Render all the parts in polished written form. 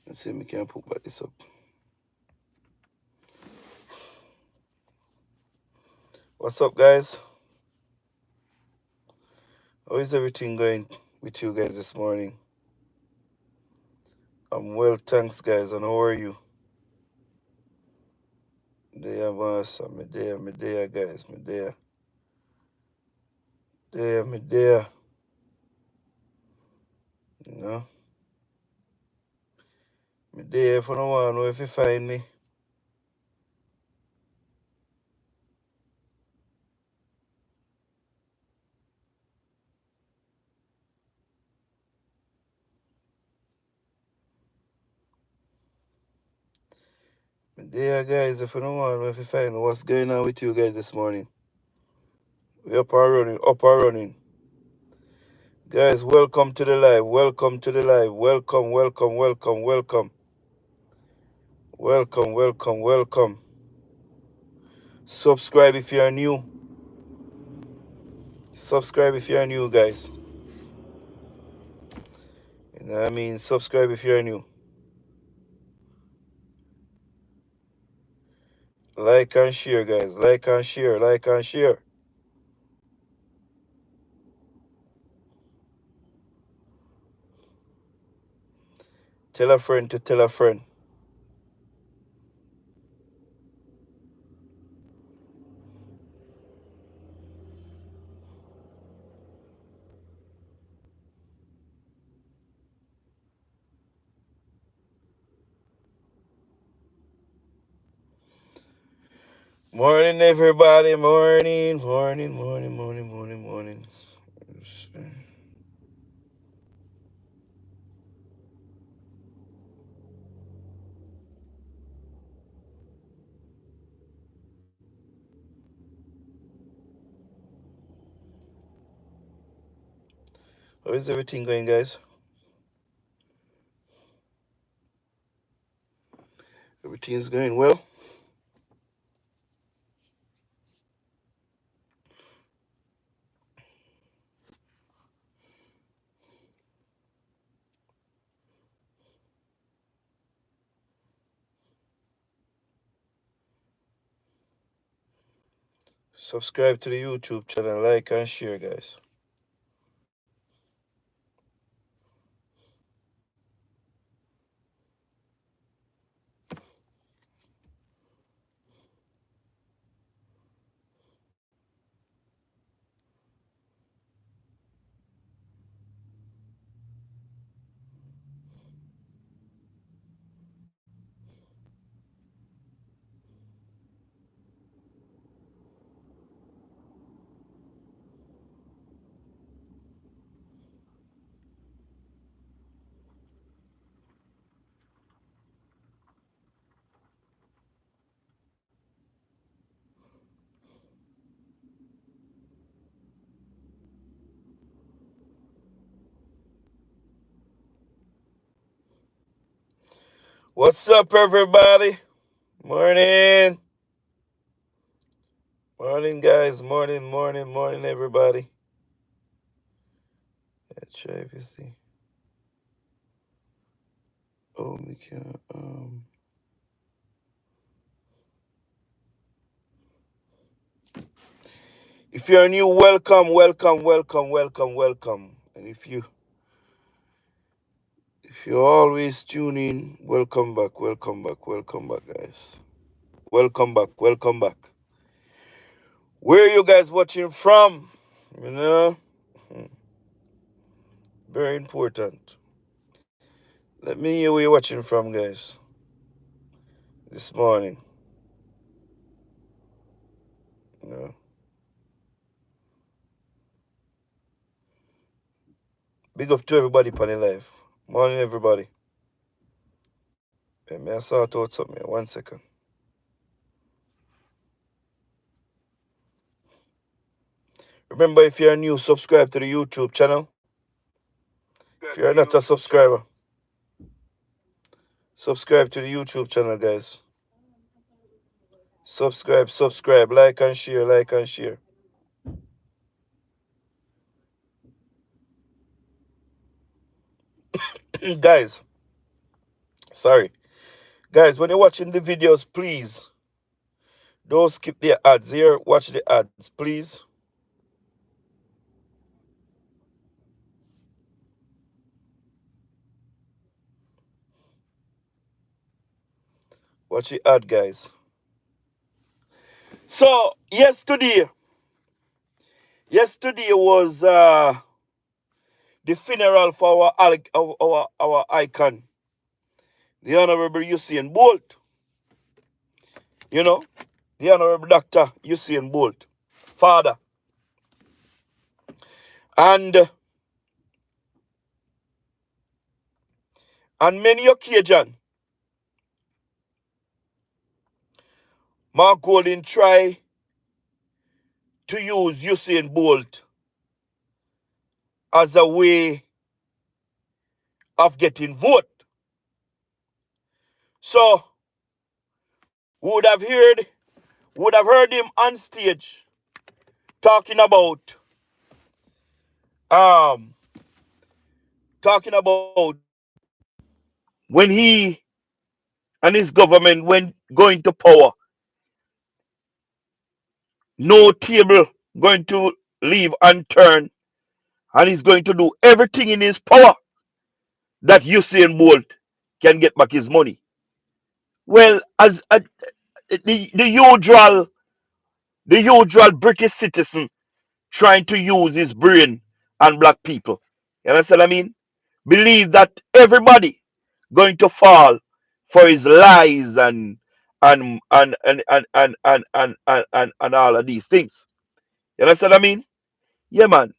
Let's see if we can put back this up. What's up, guys? How is everything going with you guys this morning? I'm well, thanks, guys. And how are you? There, boss. Me there, guys. Me there. Me there. You know? Me there if you don't want to know if you find me. Me there, guys, if you don't want to know if you find me. What's going on with you guys this morning? We up and running. Guys, welcome to the live. Welcome. Subscribe if you are new. Guys. You know what I mean? Subscribe if you are new. Like and share, guys. Like and share. Tell a friend to tell a friend. Morning, everybody. Morning. How is everything going, guys? Everything's going well. Subscribe to the YouTube channel. Like and share, guys. What's up, everybody? Morning. Morning, guys. Morning, everybody. Let's try if you see. Oh, we can't. If you're new, welcome. And if you always tune in, welcome back, guys. Welcome back. Where are you guys watching from? You know? Very important. Let me hear where you're watching from, guys. This morning. You know? Big up to everybody on the live. Morning, everybody. May I sort out something? 1 second. Remember, if you're new, subscribe to the YouTube channel. If you're not a subscriber, subscribe to the YouTube channel, guys. Subscribe, like and share. Guys, Sorry. Guys, when you're watching the videos, please don't skip the ads here. Watch the ads, please. Watch the ad, guys. So, yesterday was the funeral for our icon, the Honorable Usain Bolt. You know, the Honorable Dr. Usain Bolt, father. And on many occasions, Mark Golding try to use Usain Bolt as a way of getting vote. So would have heard him on stage talking about um talking about when he and his government went going to power, no table going to leave unturned, and he's going to do everything in his power that Usain Bolt can get back his money. Well, as the usual British citizen trying to use his brain on black people. You understand what I mean? Believe that everybody going to fall for his lies and all of these things. You understand what I mean? Yeah, man.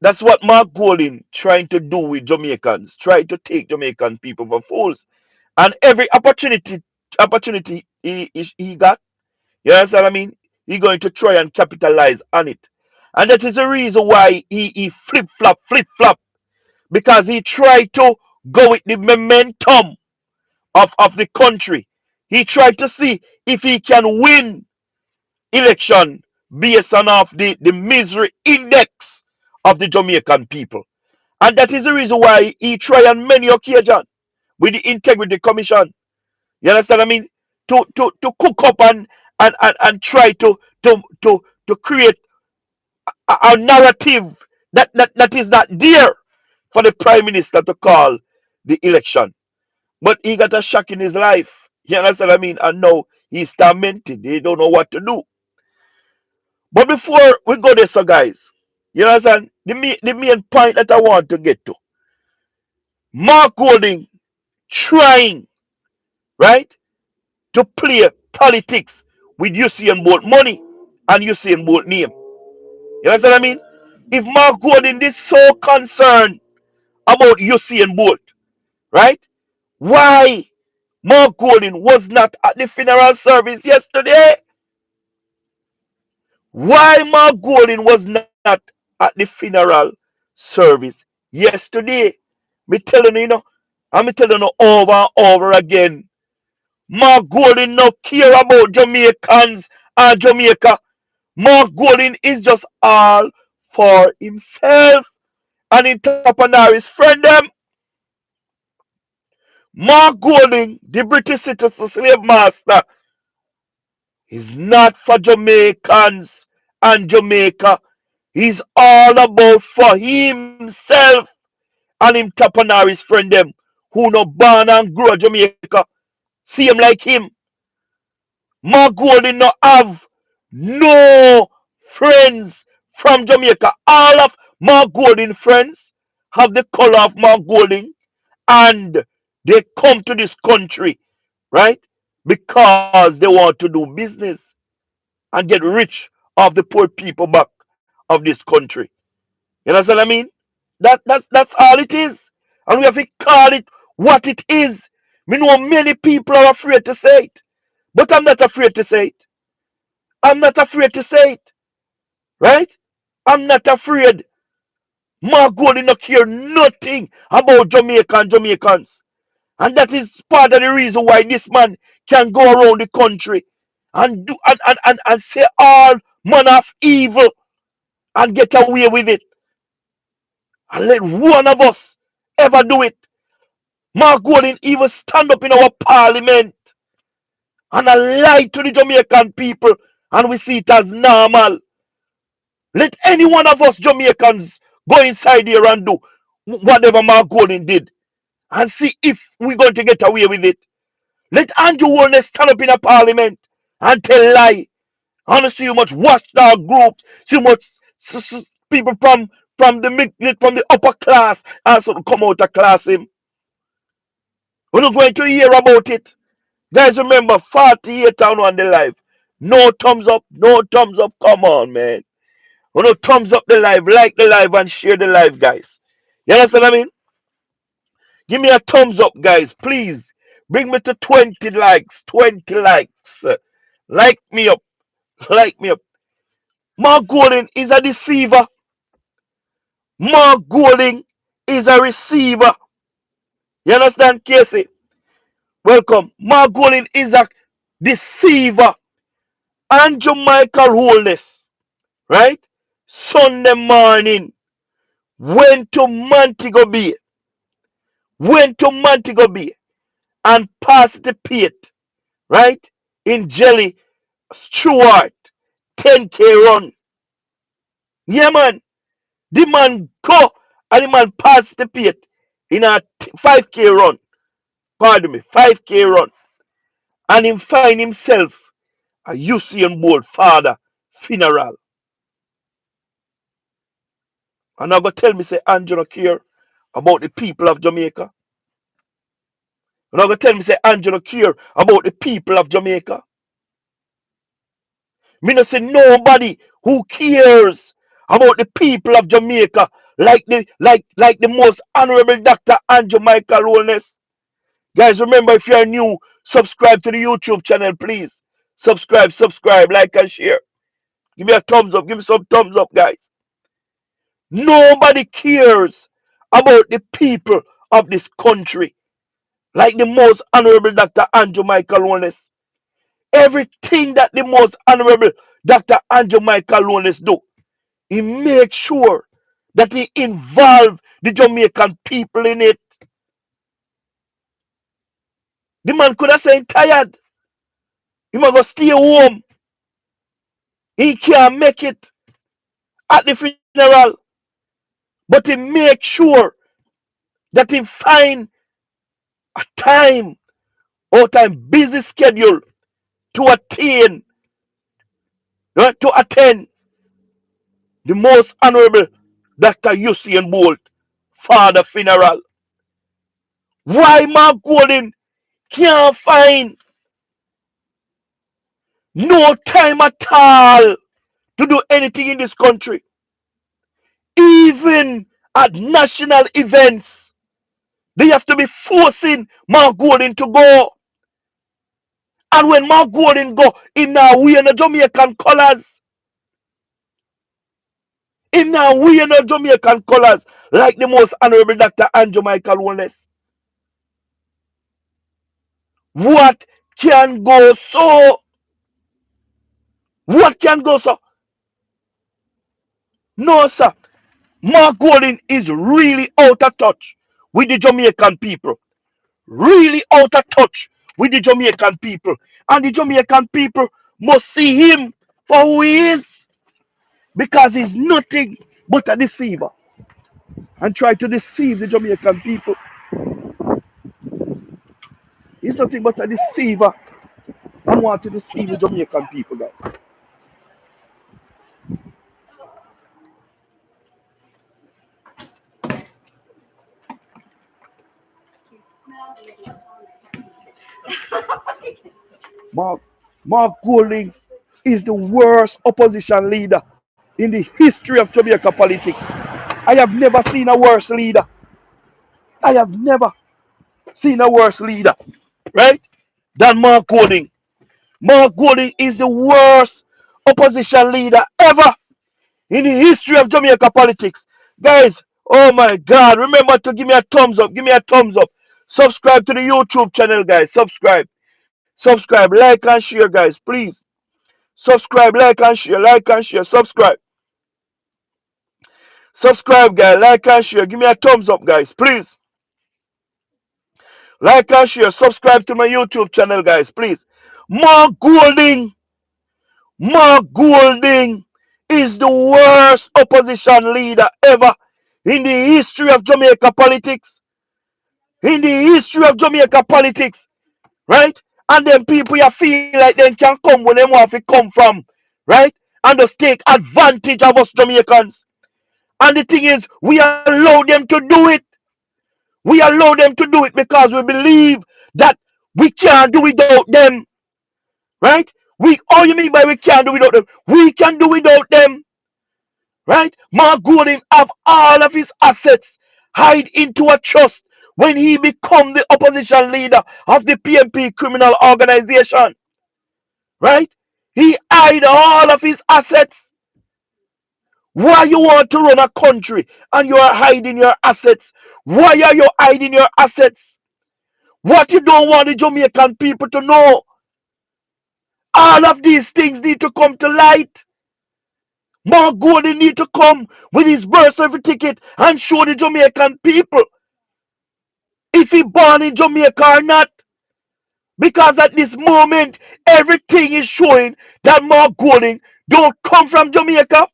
That's what Mark Golding trying to do with Jamaicans, try to take Jamaican people for fools. And every opportunity he got, you understand what I mean? He going to try and capitalize on it. And that is the reason why he flip flop, because he tried to go with the momentum of the country. He tried to see if he can win election based on of the misery index of the Jamaican people. And that is the reason why he tried on many occasions with the Integrity Commission. You understand what I mean? To cook up and try to create a narrative that is not there for the Prime Minister to call the election. But he got a shock in his life. You understand what I mean? And now he's tormented. He don't know what to do. But before we go there, so guys, you understand? The main point that I want to get to. Mark Golding trying, right, to play politics with Usain Bolt money and Usain Bolt name. You understand what I mean? If Mark Golding is so concerned about Usain Bolt, right? Why Mark Golding was not at the funeral service yesterday? Why Mark Golding was not at the funeral service yesterday? Me telling you, I'm telling you over and over again. Mark Golding no care about Jamaicans and Jamaica. Mark Golding is just all for himself and entrepreneurs friend them. Mark Golding, the British citizen slave master, is not for Jamaicans and Jamaica. He's all about for himself and him entrepreneurs friend them who no born and grow Jamaica. See him like him. Mark Golding no have no friends from Jamaica. All of Mark Golding friends have the color of Mark Golding, and they come to this country, right? Because they want to do business and get rich off the poor people back of this country. You know what I mean? That's all it is. And we have to call it what it is. We know many people are afraid to say it. But I'm not afraid to say it. I'm not afraid to say it. Right? I'm not afraid. Mark Golding not care nothing about Jamaica and Jamaicans. And that is part of the reason why this man can go around the country and do and say all manner of evil and get away with it. And let one of us ever do it. Mark Golding even stand up in our parliament and a lie to the Jamaican people, and we see it as normal. Let any one of us Jamaicans go inside here and do whatever Mark Golding did and see if we're going to get away with it. Let Andrew Holness stand up in a parliament and tell lie. I want to see how much watchdog groups, see how much people from the upper class also come out of class him. We're not going to hear about it. Guys, remember 48 on the live. No thumbs up, no thumbs up. Come on, man. No thumbs up the live, like the live, and share the live, guys. You understand what I mean? Give me a thumbs up, guys, please. Bring me to 20 likes. 20 likes. Like me up. Like me up. Mark Golding is a deceiver. Mark Golding is a receiver. You understand, Casey? Welcome. Mark Golding is a deceiver. And Jamaica Holness, right? Sunday morning, went to Montego Bay. Went to Montego Bay and participated, right? In Jelly Stewart 10K run. Yeah, man. The man go and the man participate in a 5K run. Pardon me, 5K run. And him find himself a Usain Bolt father funeral. And now go tell me, say, Angela care about the people of Jamaica. And now go tell me, say, Angela care about the people of Jamaica. Me no say nobody who cares about the people of Jamaica like the most honorable Dr. Andrew Michael Holness. Guys, remember, if you are new, subscribe to the YouTube channel, please. Subscribe, like and share. Give me a thumbs up. Give me some thumbs up, guys. Nobody cares about the people of this country like the most honorable Dr. Andrew Michael Holness. Everything that the most honorable Dr. Andrew Michael Holness do, he makes sure that he involve the Jamaican people in it. The man could have said tired. He must go stay home. He can't make it at the funeral. But he make sure that he find a time or time busy schedule to attain, to attend the most honorable Dr. Usain Bolt father funeral. Why Mark Golding can't find no time at all to do anything in this country? Even at national events, they have to be forcing Mark Golding to go. And when Mark Golding go, he now wear the Jamaican colors. He now wear the Jamaican colors like the most honorable Dr. Andrew Michael Holness. What can go so? What can go so? No, sir. Mark Golding is really out of touch with the Jamaican people. Really out of touch with the Jamaican people. And the Jamaican people must see him for who he is. Because he's nothing but a deceiver. And try to deceive the Jamaican people. He's nothing but a deceiver. And want to deceive the Jamaican people, guys. Mark Golding is the worst opposition leader in the history of Jamaica politics. I have never seen a worse leader. I have never seen a worse leader, right, than Mark Golding. Mark Golding is the worst opposition leader ever in the history of Jamaica politics. Guys, oh my God, remember to give me a thumbs up. Give me a thumbs up. Subscribe to the YouTube channel, guys. Subscribe, like and share, guys, please. Subscribe, like and share, subscribe. Subscribe, guys, like and share. Give me a thumbs up, guys, please. Like and share. Subscribe to my YouTube channel, guys, please. Mark Golding. Mark Golding is the worst opposition leader ever in the history of Jamaica politics. In the history of Jamaica politics, right? And then people you feel like they can come when they want to come from, right? And just take advantage of us Jamaicans. And the thing is, we allow them to do it. We allow them to do it because we believe that we can't do without them, right? We all you mean by we can't do without them? We can do without them, right? Mark Golding have all of his assets hide into a trust when he become the opposition leader of the PMP criminal organization, right? He hide all of his assets. Why you want to run a country and you are hiding your assets? Why are you hiding your assets? What you don't want the Jamaican people to know? All of these things need to come to light. Mark Golding need to come with his birth certificate and show the Jamaican people if he born in Jamaica or not. Because at this moment, everything is showing that Mark Golding don't come from Jamaica.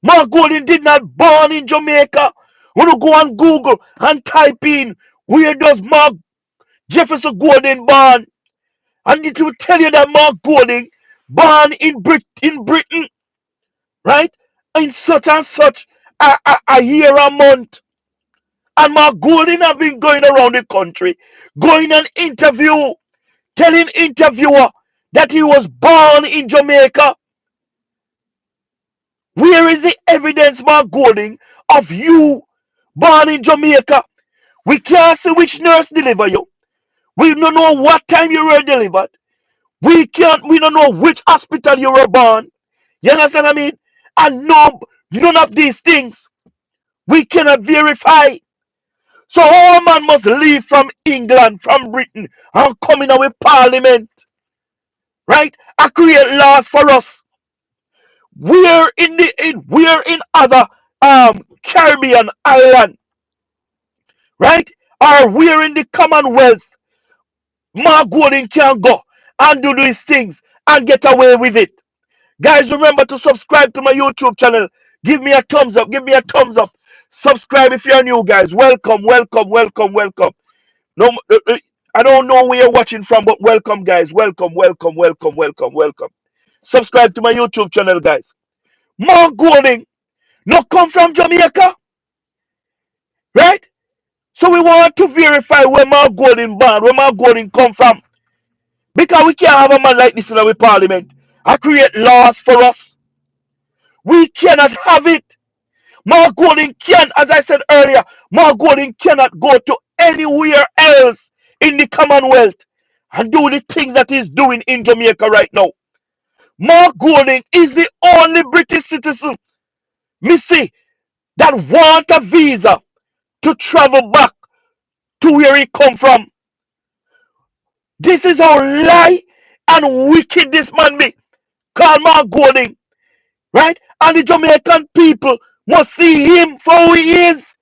Mark Golding did not born in Jamaica. When you go on Google and type in where does Mark Jefferson Golding born, and it will tell you that Mark Golding born in Britain, right? In such and such a year a month. And Mark Golding have been going around the country, going on interview, telling interviewer that he was born in Jamaica. Where is the evidence, Mark Golding, of you born in Jamaica? We can't see which nurse deliver you. We don't know what time you were delivered. We don't know which hospital you were born. You understand what I mean? And no, none of these things we cannot verify. So our man must leave from England, from Britain, and come in with Parliament, right? And create laws for us. We're in other Caribbean island, right? Or we're in the Commonwealth. Mark Golding can go and do these things and get away with it. Guys, remember to subscribe to my YouTube channel. Give me a thumbs up. Give me a thumbs up. Subscribe if you're new, guys. Welcome, welcome, welcome, welcome. No, I don't know where you're watching from, but welcome, guys. Welcome, welcome, welcome, welcome, welcome. Subscribe to my YouTube channel, guys. Mark Golding, not come from Jamaica, right? So we want to verify where Mark Golding born, where Mark Golding come from. Because we can't have a man like this in our parliament and create laws for us. We cannot have it. Mark Golding can, as I said earlier, Mark Golding cannot go to anywhere else in the Commonwealth and do the things that he's doing in Jamaica right now. Mark Golding is the only British citizen, Missy, that want a visa to travel back to where he come from. This is how lie and wicked this man be. Call Mark Golding, right? And the Jamaican people must see him for who he is.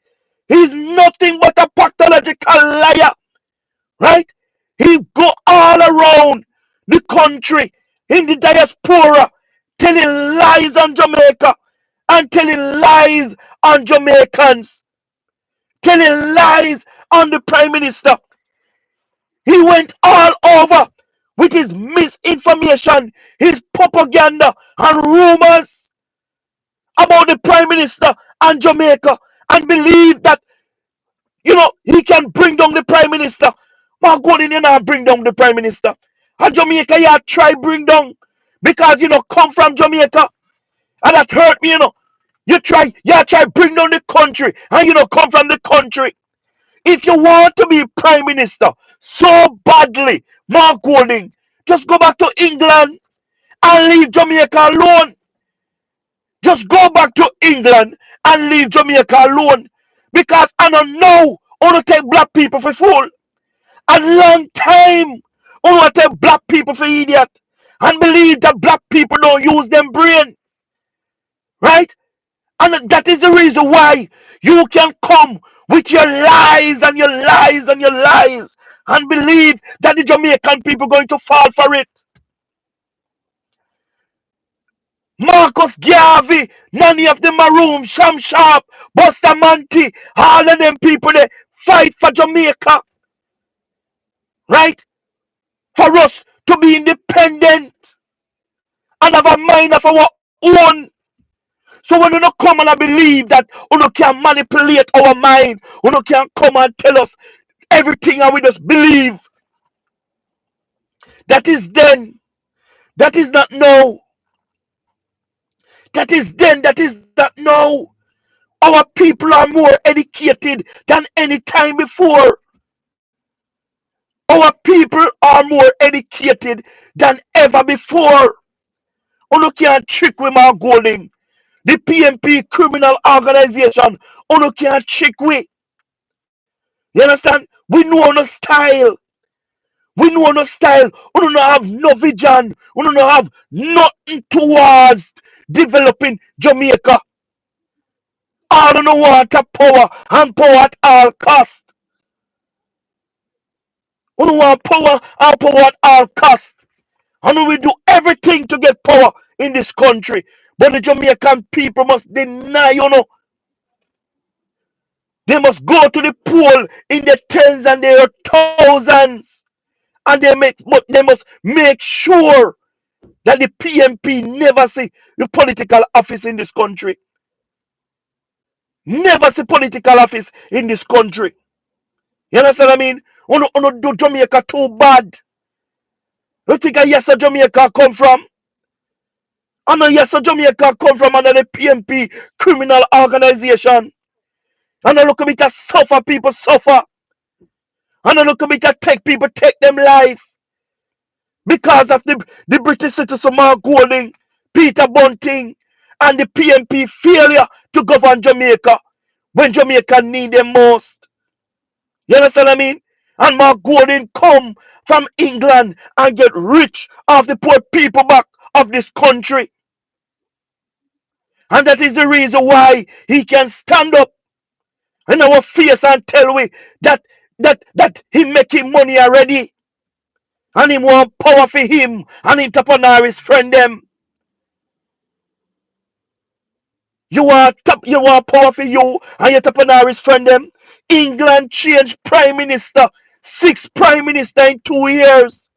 He's nothing but a pathological liar, right? He go all around the country in the diaspora telling lies on Jamaica and telling lies on Jamaicans, telling lies on the Prime Minister. He went all over with his misinformation, his propaganda and rumors about the Prime Minister and Jamaica, and believe that he can bring down the Prime Minister. Mark Golding, you not bring down the Prime Minister. And Jamaica, you try bring down because come from Jamaica. And that hurt me, You try bring down the country and come from the country. If you want to be Prime Minister so badly, Mark Golding, just go back to England and leave Jamaica alone. Just go back to England and leave Jamaica alone. Because I don't know how to take black people for fool. A long time I want to take black people for idiot. And believe that black people don't use them brain. Right? And that is the reason why you can come with your lies and your lies and your lies and believe that the Jamaican people are going to fall for it. Marcus Garvey, none of them Maroon, Sham Sharp, Buster Manti, all of them people they fight for Jamaica, right? For us to be independent and have a mind of our own. So when you don't come and I believe that you can manipulate our mind, you can come and tell us everything and we just believe. That is then. That is not now. That is then. That is not now. Our people are more educated than any time before. Our people are more educated than ever before. You can't trick with my golding. The PMP criminal organization, you can't trick with. You understand? We know no style. We know no style. We don't have no vision. We don't have nothing towards developing Jamaica. All of no want a power and power at all cost. We don't want power and power at all cost. And we do everything to get power in this country. But the Jamaican people must deny, They must go to the poll in the tens and their thousands. And they must make sure that the PMP never see the political office in this country. Never see political office in this country. You understand what I mean? Uno do Jamaica too bad. You think a yes a Jamaica come from? I know yes a Jamaica come from under the PMP criminal organization. And I look at it as suffer people suffer. And I look at it as take people take them life. Because of the British citizen Mark Golding, Peter Bunting, and the PMP failure to govern Jamaica when Jamaica need them most. You understand what I mean? And Mark Golding come from England and get rich off the poor people back of this country. And that is the reason why he can stand up in our face and tell we that he making money already. And he want power for him and entrepreneurs friend them. You want power for you and your entrepreneurs friend them. England changed prime minister, 6 prime minister in 2 years.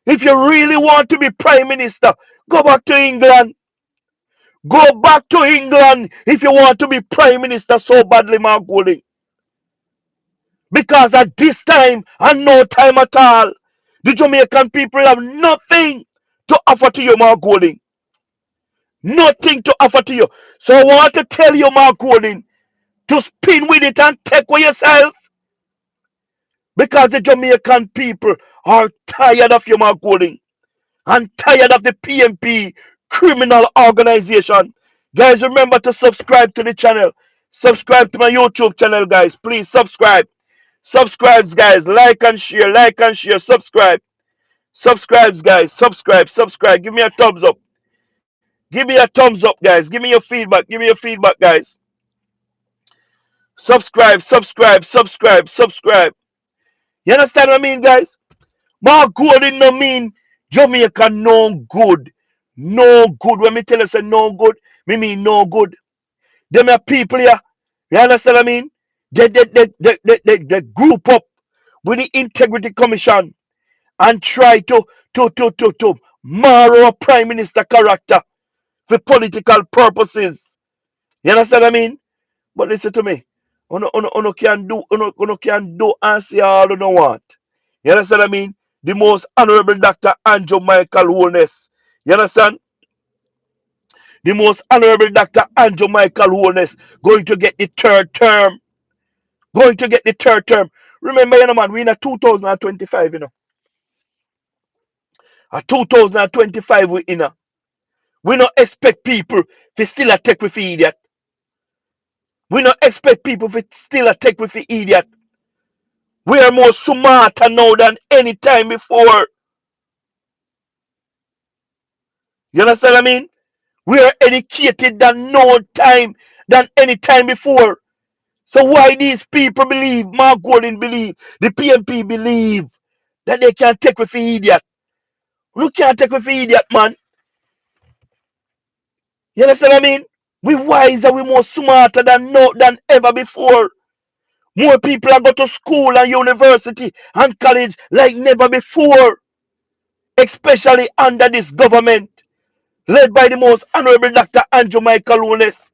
If you really want to be prime minister, go back to England. Go back to England if you want to be prime minister so badly, Mark Golding. Because at this time and no time at all, the Jamaican people have nothing to offer to you, Mark Golding. Nothing to offer to you. So I want to tell you, Mark Golding, to spin with it and take with yourself. Because the Jamaican people are tired of you, Mark Golding. And tired of the PMP criminal organization. Guys, remember to subscribe to the channel. Subscribe to my YouTube channel, guys. Please subscribe. Subscribes, guys. Like and share. Like and share. Subscribe. Subscribes, guys. Subscribe. Give me a thumbs up. Give me a thumbs up, guys. Give me your feedback. Give me your feedback, guys. Subscribe. You understand what I mean, guys? Mark Golding no mean Jamaica no good. No good. When me tell you say no good, me mean no good. Them are people here. You understand what I mean? They group up with the Integrity Commission and try to mar our Prime Minister character for political purposes. You understand what I mean? But listen to me. Uno can do and say all you don't want. You understand what I mean? The most honorable Dr. Andrew Michael Holness. You understand? The most honorable Dr. Andrew Michael Holness going to get the third term. Going to get the third term. Remember, man, we're in a 2025, A 2025 we in a. We don't expect people to still attack with the idiot. We don't expect people to still attack with the idiot. We are more smarter now than any time before. You understand what I mean? We are educated than no time than any time before. So why these people believe, Mark Gordon believe, the PMP believe that they can take with the idiot? You can't take with the idiot, man. You understand what I mean? We wiser, we more smarter than no than ever before. More people are go to school and university and college like never before, especially under this government led by the most honorable Dr. Andrew Michael Lunes,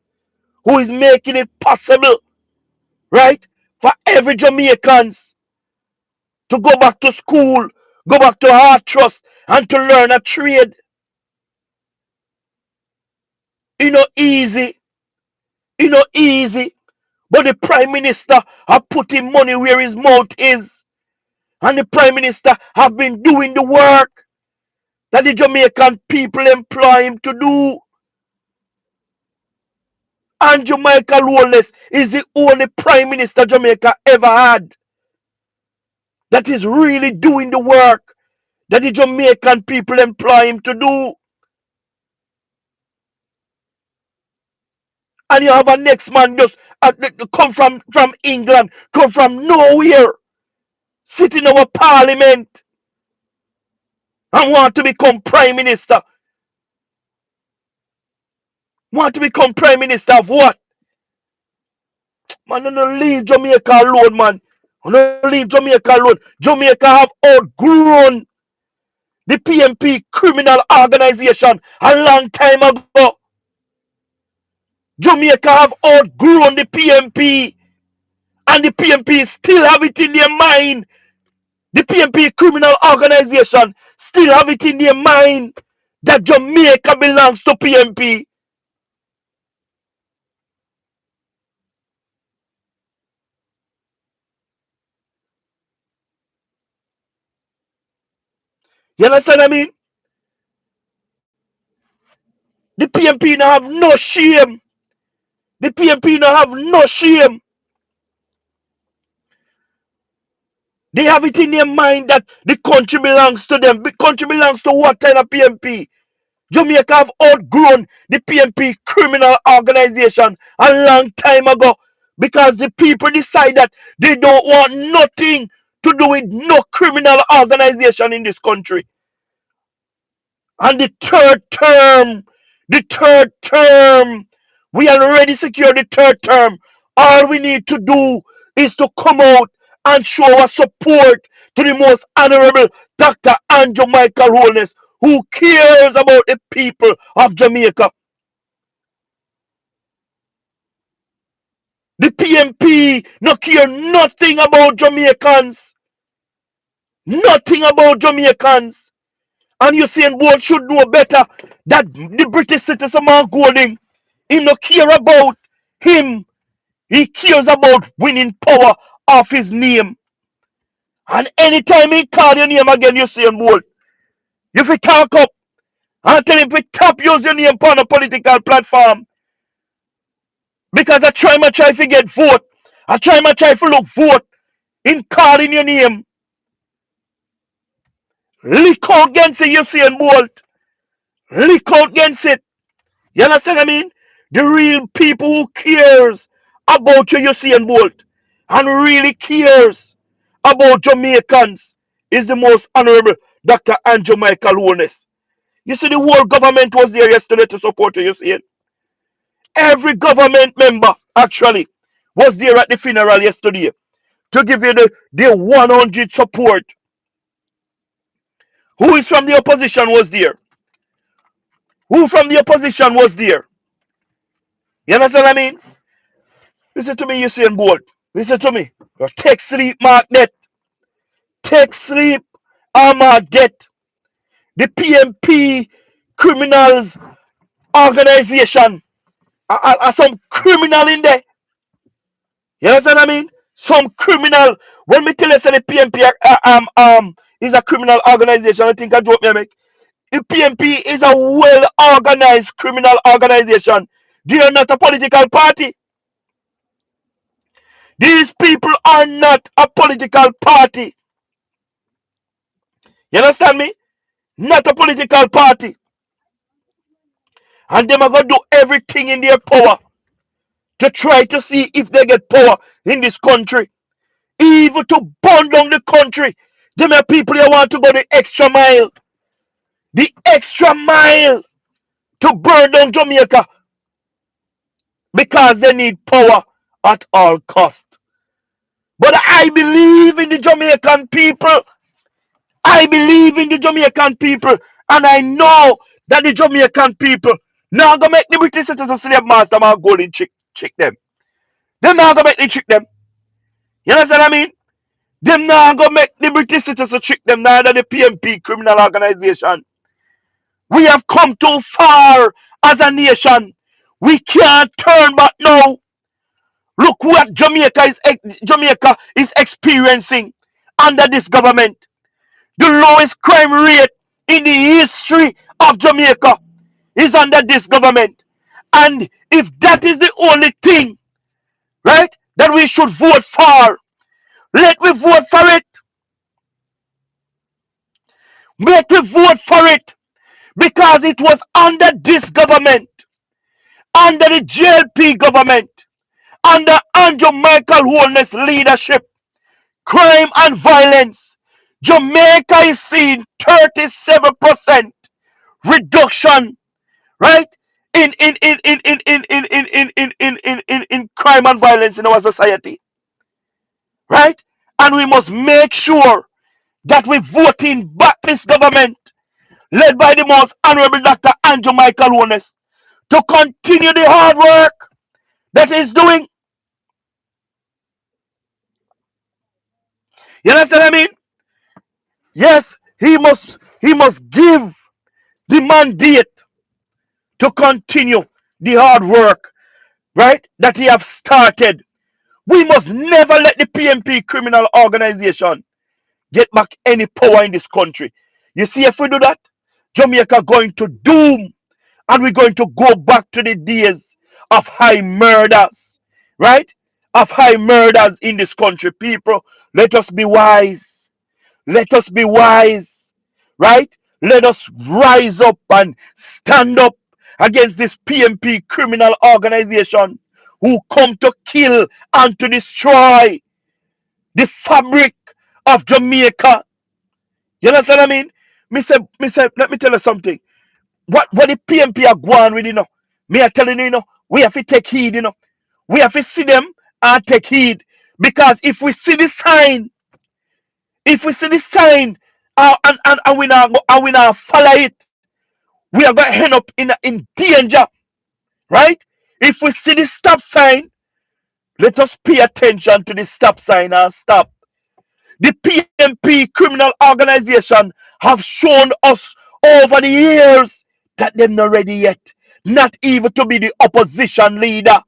who is making it possible, right, for every Jamaicans to go back to school, go back to hard trust, and to learn a trade. You know, easy. You know, easy. But the Prime Minister have putting money where his mouth is. And the Prime Minister have been doing the work that the Jamaican people employ him to do. And Jamaica Lawless is the only Prime Minister Jamaica ever had that is really doing the work that the Jamaican people employ him to do. And you have a next man just come from England, come from nowhere, sit in our parliament and want to become Prime Minister. Want to become Prime Minister of what? Man, don't leave Jamaica alone, man. Don't leave Jamaica alone. Jamaica have outgrown the PMP criminal organization a long time ago. Jamaica have outgrown the PMP, and the PMP still have it in their mind. The PMP criminal organization still have it in their mind that Jamaica belongs to PMP. You understand what I mean? The PMP now have no shame. The PMP now have no shame. They have it in their mind that the country belongs to them. The country belongs to what kind of PMP? Jamaica have outgrown the PMP criminal organization a long time ago because the people decide that they don't want nothing to do with no criminal organization in this country. And the third term, we already secured the third term. All we need to do is to come out and show our support to the most honorable Dr. Andrew Michael Holness, who cares about the people of Jamaica. The PMP no care nothing about Jamaicans. Nothing about Jamaicans. And Usain Bolt should know better that the British citizen man Golding, he no care about him. He cares about winning power off his name. And anytime he call your name again, Usain Bolt, you fi talk up and tell him to stop use your name on a political platform. Because I try to get vote. I try to look vote in calling your name. Lick out against it, Usain Bolt. Lick out against it. You understand what I mean? The real people who cares about you, Usain Bolt, and really cares about Jamaicans is the most honorable Dr. Andrew Michael Holness. You see, the whole government was there yesterday to support you, Usain. Every government member, actually, was there at the funeral yesterday to give you the 100 support. Who is from the opposition was there? Who from the opposition was there? You understand what I mean? Listen to me, Usain Bolt. Listen to me. Take sleep, mark that. Take sleep, mark that. The PMP criminals organization are some criminal in there. You understand what I mean? Some criminal. When me tell you say the PMP is a criminal organization, I think I joke me make. The PMP is a well organized criminal organization. They are not a political party. These people are not a political party. You understand me? Not a political party. And them are going to do everything in their power to try to see if they get power in this country, even to burn down the country. Them are people who want to go the extra mile to burn down Jamaica because they need power at all cost. But I believe in the Jamaican people. I believe in the Jamaican people, and I know that the Jamaican people now gonna make the British citizens slave master man golden trick them. Them now gonna make the trick them. You understand what I mean? Them now gonna make the British citizens trick them, neither the PMP criminal organization. We have come too far as a nation. We can't turn back now. Look what Jamaica is experiencing under this government. The lowest crime rate in the history of Jamaica is under this government. And if that is the only thing, right, that we should vote for, let me vote for it. Let me vote for it. Because it was under this government, under the JLP government, under Andrew Michael Holness leadership, crime and violence, Jamaica is seeing 37% reduction, right? In crime and violence in our society. Right? And we must make sure that we vote in back this government led by the most honorable Dr. Andrew Michael Holness to continue the hard work that he's doing. You understand what I mean? Yes, he must give the mandate to continue the hard work, right, that he have started. We must never let the PMP criminal organization get back any power in this country. You see, if we do that, Jamaica going to doom, and we're going to go back to the days of high murders, right? Of high murders in this country. People, let us be wise. Let us be wise, right? Let us rise up and stand up against this PMP criminal organization who come to kill and to destroy the fabric of Jamaica. You understand what I mean? Let me tell you something. What the PMP are going with, me are telling you, we have to take heed, We have to see them and take heed. Because if we see the sign, and we not follow it, we are going to end up in danger, right? If we see the stop sign, let us pay attention to the stop sign and stop. The PMP criminal organization have shown us over the years that they're not ready yet. Not even to be the opposition leader.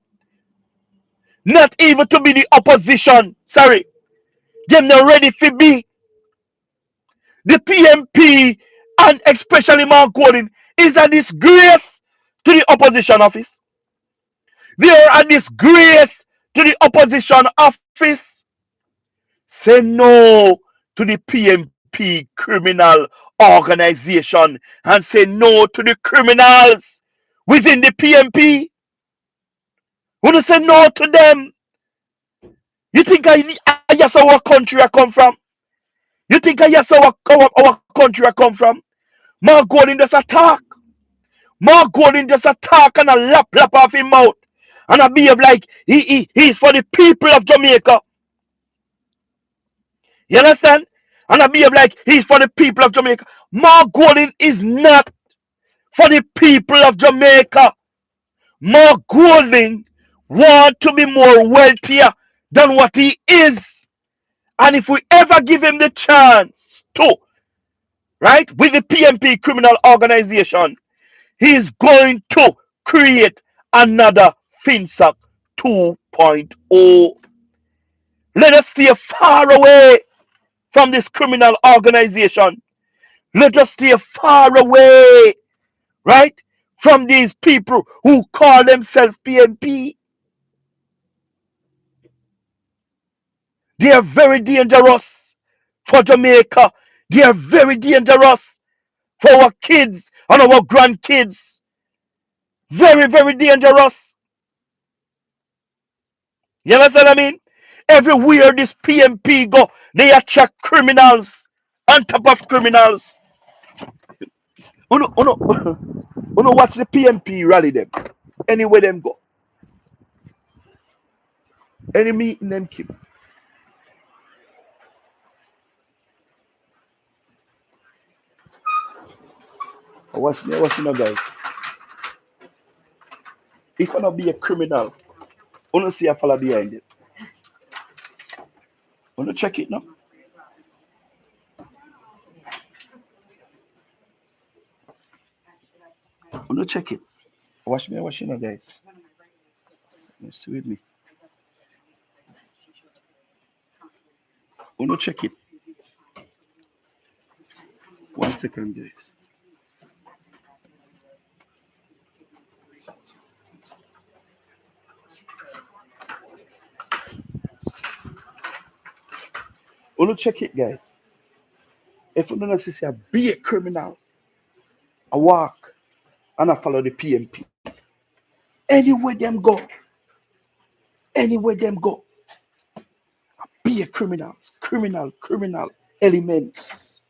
Not even to be the opposition. Sorry. They're not ready to be. The PMP, and especially Mark Gordon, is a disgrace to the opposition office. They are a disgrace to the opposition office. Say no to the PMP criminal organization and say no to the criminals within the PMP. When you say no to them, you think yes our country I come from? You think yes our country I come from? Mark Gordon just attack. Mark Gordon just attack and a lap off his mouth. And I behave like he's for the people of Jamaica. You understand? And I behave like he's for the people of Jamaica. Mark Gordon is not for the people of Jamaica. Mark Gordon want to be more wealthier than what he is. And if we ever give him the chance to, right, with the PMP criminal organization, he's going to create another FinSac 2.0. Let us stay far away from this criminal organization. Let us stay far away, right, from these people who call themselves PMP. They are very dangerous for Jamaica. They are very dangerous for our kids and our grandkids. Very, very dangerous. You understand what I mean? Everywhere this PMP go, they attract criminals on top of criminals. Watch the PMP rally them. Anywhere them go. Any meeting them keep. Watch me, guys. If I not be a criminal, see a fella behind it. Check it now. Check it. Watch me, guys. You see with me. Check it. 1 second, guys. Check it, guys. If you don't see a be a criminal, I walk and I follow the PMP. Anywhere them go, anywhere them go, be a criminal elements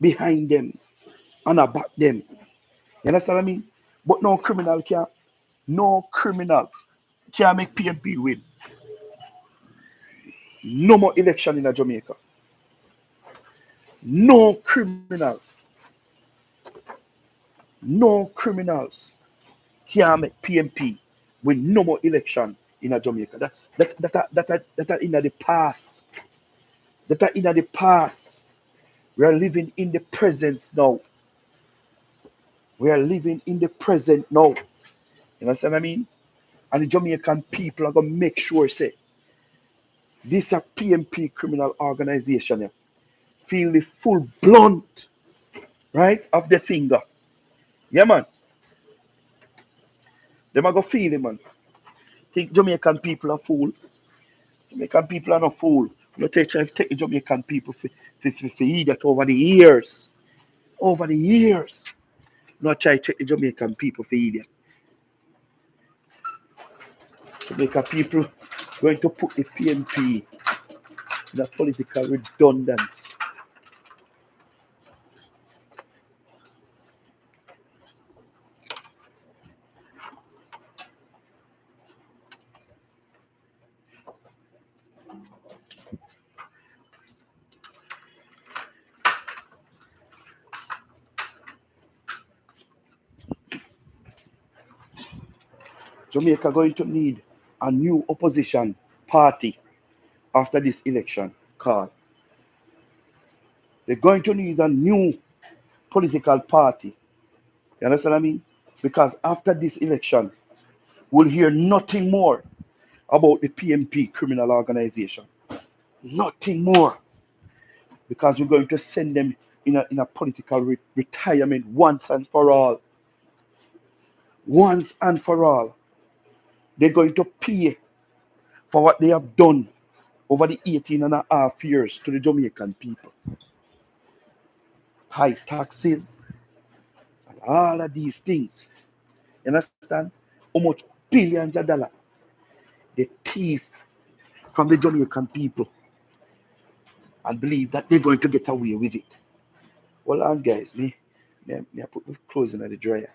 behind them and about them. You understand what I mean? But no criminal can make PMP win. No more election in Jamaica. No criminals can make PMP win no more election in Jamaica. That are in the past. That are in the past. We are living in the present now. We are living in the present now. You understand what I mean? And the Jamaican people are gonna make sure say this a PMP criminal organization here. Feel the full blunt, right, of the finger. Yeah, man. Them are gonna feel it, man. Think Jamaican people are fool. Jamaican people are not fool. You try to take the Jamaican people for idiot over the years. Over the years. Not try to take the Jamaican people for idiot. Jamaican people going to put the PNP in a political redundance. Jamaica going to need a new opposition party after this election call. They're going to need a new political party. You understand what I mean? Because after this election, we'll hear nothing more about the PMP criminal organization. Nothing more. Because we're going to send them in a political retirement once and for all. Once and for all. They're going to pay for what they have done over the 18 and a half years to the Jamaican people. High taxes and all of these things. You understand? How much billions of dollars they thief from the Jamaican people and believe that they're going to get away with it. Well, on guys, me I put my clothes in the dryer.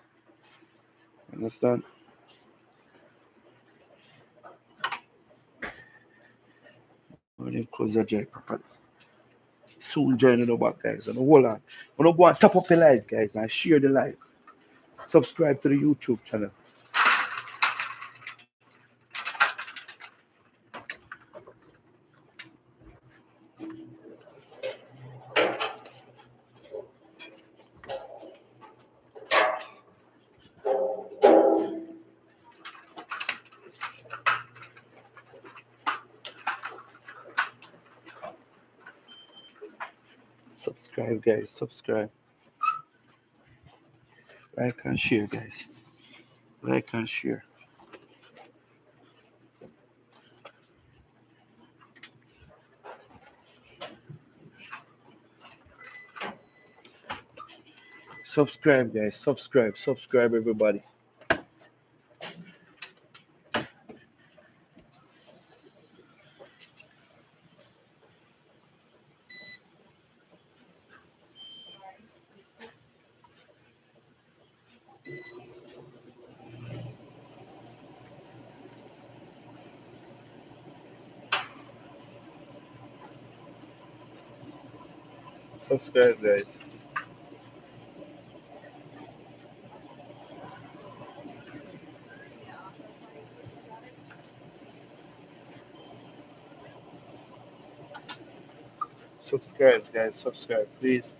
Understand? When them clothes are dry properly. Soon join the back, guys. And hold on. I'm gonna go and top up the live, guys, and share the live. Subscribe to the YouTube channel. Subscribe, guys. Subscribe. Like and share, guys. Like and share. Subscribe, guys. Subscribe, everybody. Subscribe, guys. Subscribe, guys. Subscribe, please.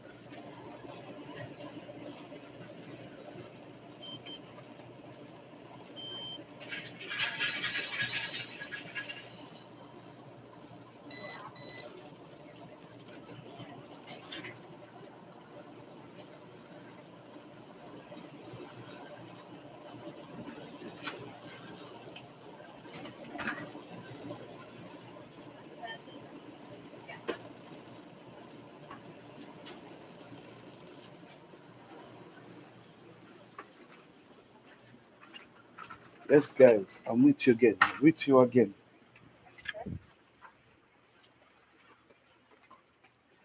Yes, guys. I'm with you again. With you again.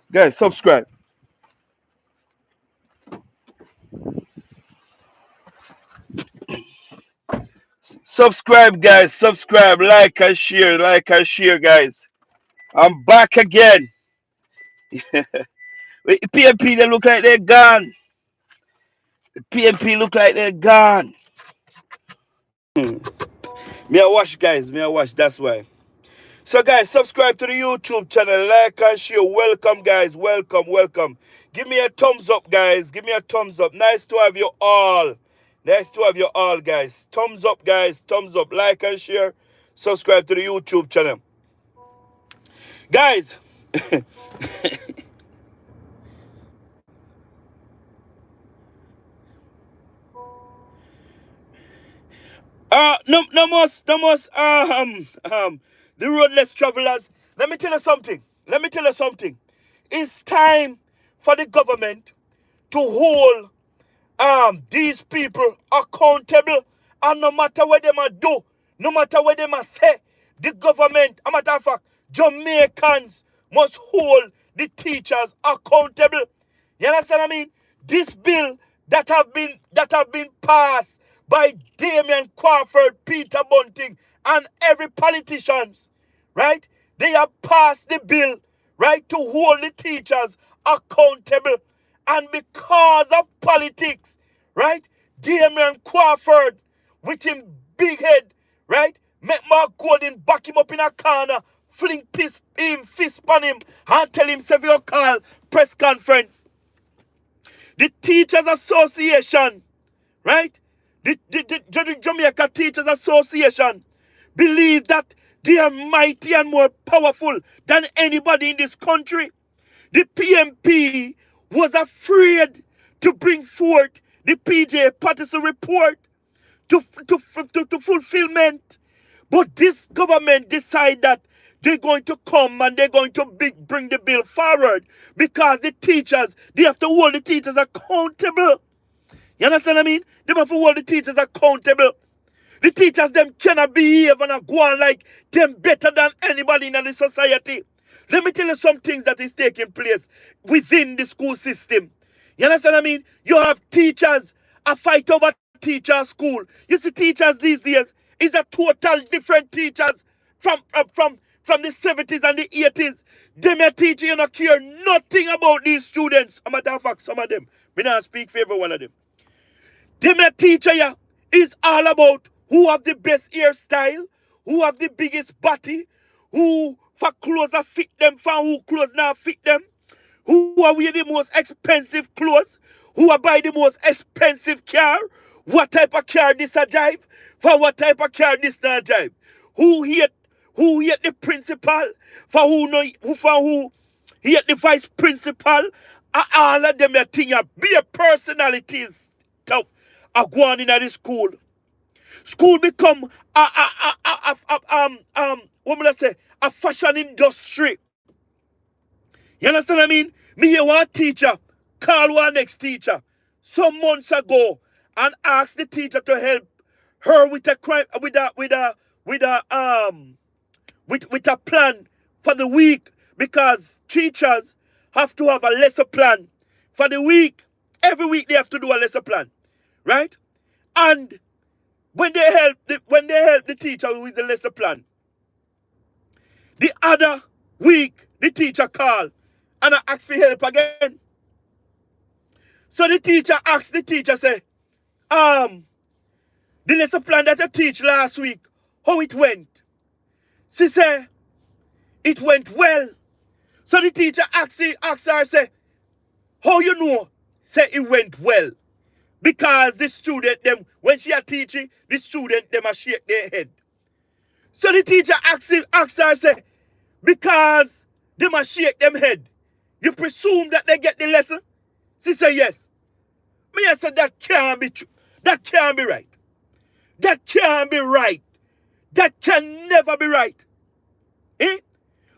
Guys, subscribe. Subscribe, guys. Subscribe. Like and share. Like and share, guys. I'm back again. PMP, they look like they're gone. PMP look like they're gone. Me I watch, guys. Me I watch. That's why. So, guys, subscribe to the YouTube channel. Like and share. Welcome, guys. Welcome, welcome. Give me a thumbs up, guys. Give me a thumbs up. Nice to have you all. Nice to have you all, guys. Thumbs up, guys. Thumbs up. Like and share. Subscribe to the YouTube channel. Guys, the roadless travelers. Let me tell you something. Let me tell you something. It's time for the government to hold these people accountable, and no matter what they might do, no matter what they might say, the government, a matter of fact, Jamaicans must hold the teachers accountable. You understand what I mean? This bill that have been passed by Damian Crawford, Peter Bunting, and every politicians, right? They have passed the bill, right, to hold the teachers accountable. And because of politics, right, Damian Crawford, with him big head, right, make Mark Golden back him up in a corner, fling fist on him, and tell him, "Save your call, press conference." The Teachers Association, right, the Jamaica Teachers Association, believe that they are mighty and more powerful than anybody in this country. The PMP was afraid to bring forth the PJ Pathological report to fulfillment. But this government decide that they're going to come and they're going to bring the bill forward because the teachers, they have to hold the teachers accountable. You understand what I mean? They have to hold the teachers accountable. The teachers, them cannot behave and go on like them better than anybody in the society. Let me tell you some things that is taking place within the school system. You understand what I mean? You have teachers, a fight over teacher school. You see teachers these days is a total different teachers from the 70s and the 80s. Them a teacher, you don't care nothing about these students. A matter of fact, some of them, me not speak for every one of them. Them a teacher yeah, is all about who have the best hairstyle, who have the biggest body, who for clothes that fit them, for who clothes not fit them, who are wear the most expensive clothes, who are buy the most expensive car, what type of car this a drive, for what type of car this not drive, who hate the principal, for who hate the vice principal, all of them a thing a be a personalities are going in at the school. School become what would I say, a fashion industry. You understand what I mean? Me hear one teacher call one next teacher some months ago and ask the teacher to help her with a crime with a plan for the week because teachers have to have a lesson plan for the week. Every week they have to do a lesson plan, right? And when they help the teacher with the lesson plan, the other week the teacher call And I ask for help again. So the teacher asked the teacher, say, the lesson plan that I teach last week, how it went? She said, it went well. So the teacher asked her, say, how you know? Say it went well. Because the student, them, when she are teaching, the student, them a shake their head. So the teacher asked her, say, because them a shake them head, you presume that they get the lesson? She said, yes. Me, I said, that can't be true. That can't be right. That can't be right. That can never be right. Eh?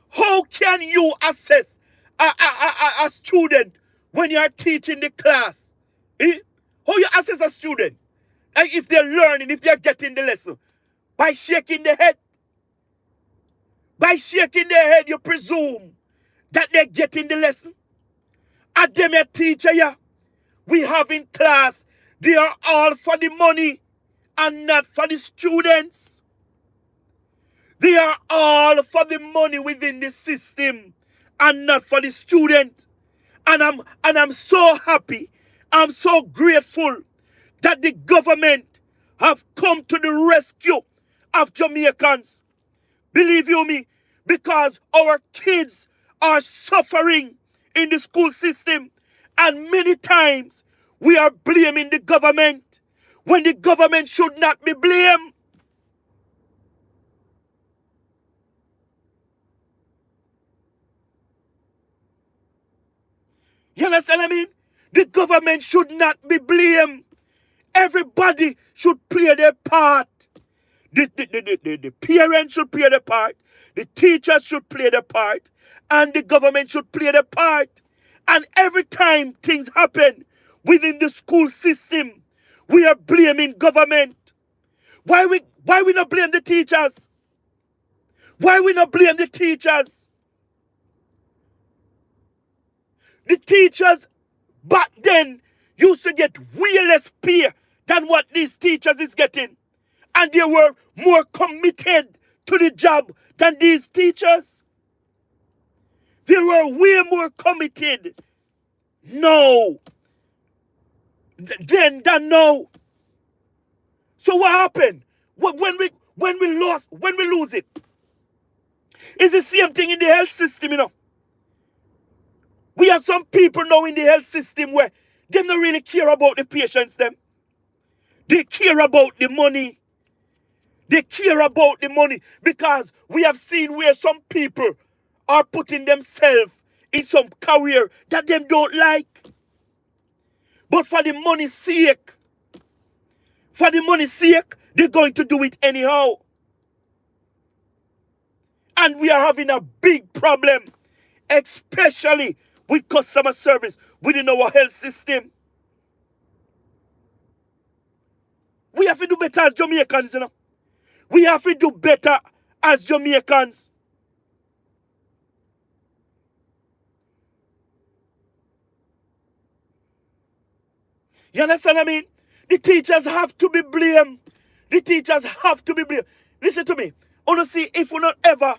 How can you assess a student when you are teaching the class? Eh? How you assess a student? And if they're learning, if they're getting the lesson? By shaking their head. By shaking their head, you presume that they're getting the lesson. And them a teacher, yeah, we have in class, they are all for the money and not for the students. They are all for the money within the system and not for the student. And I'm so happy, I'm so grateful that the government have come to the rescue of Jamaicans. Believe you me, because our kids are suffering in the school system, and many times we are blaming the government when the government should not be blamed. You understand what I mean? The government should not be blamed. Everybody should play their part. The parents should play their part. The teachers should play their part. And the government should play their part. And every time things happen within the school system, we are blaming government. Why we not blame the teachers? Why we not blame the teachers? The teachers back then used to get way less pay than what these teachers is getting. And they were more committed to the job than these teachers. They were way more committed now than now. So what happened? When we lose it? It's the same thing in the health system, you know. We have some people now in the health system where they don't really care about the patients, them. They care about the money. They care about the money because we have seen where some people are putting themselves in some career that them don't like. But for the money's sake, they're going to do it anyhow. And we are having a big problem, especially with customer service within our health system. We have to do better as Jamaicans, you know. We have to do better as Jamaicans. You understand what I mean? The teachers have to be blamed. The teachers have to be blamed. Listen to me. I want to see if we not ever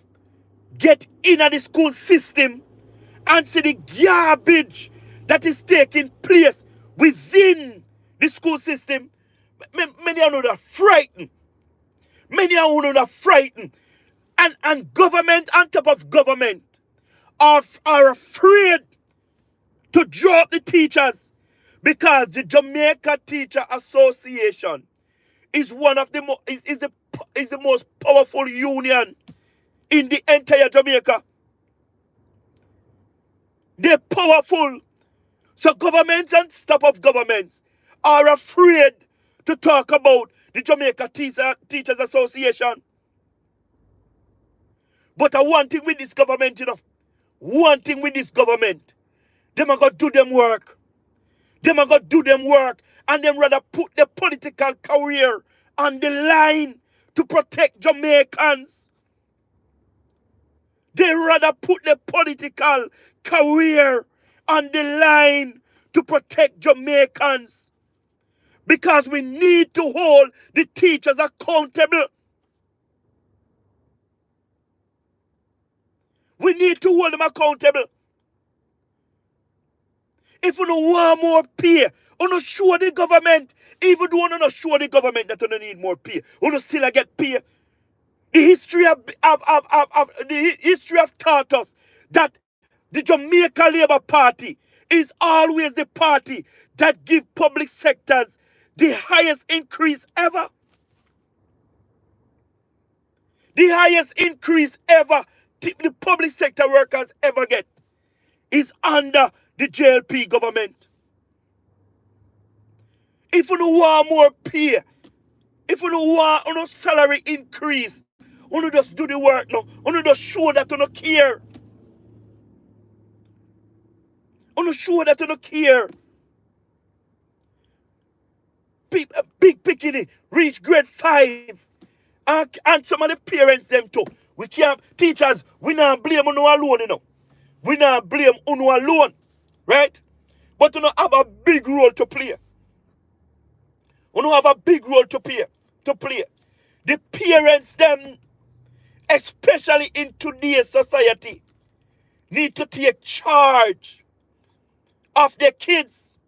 get in at the school system and see the garbage that is taking place within the school system. Many are not frightened. Many are not frightened. And government on top of government are afraid to drop the teachers because the Jamaica Teacher Association is one of the is the most powerful union in the entire Jamaica. They're powerful. So governments and top of governments are afraid to talk about the Jamaica Teachers Association. But one thing with this government, you know, one thing with this government, them are going to do them work. Them are going to do them work. And them rather put the political career on the line to protect Jamaicans. They rather put the political career on the line to protect Jamaicans. Because we need to hold the teachers accountable. We need to hold them accountable. If you don't want more pay, you don't show the government, even though you don't show the government that you don't need more pay, you don't still get pay. The history the history have taught us that the Jamaica Labour Party is always the party that give public sectors the highest increase ever. The highest increase ever the public sector workers ever get is under the JLP government. If you don't want more pay, if you don't want no salary increase, you don't just do the work now. You don't just show that you don't care. You don't show that you don't care. Big picking reach grade 5. And some of the parents them too. We can't, teachers, we not blame you alone, you know. We not blame you alone. Right? But you know have a big role to play. You know have a big role to play. The parents them, especially in today's society, need to take charge of their kids.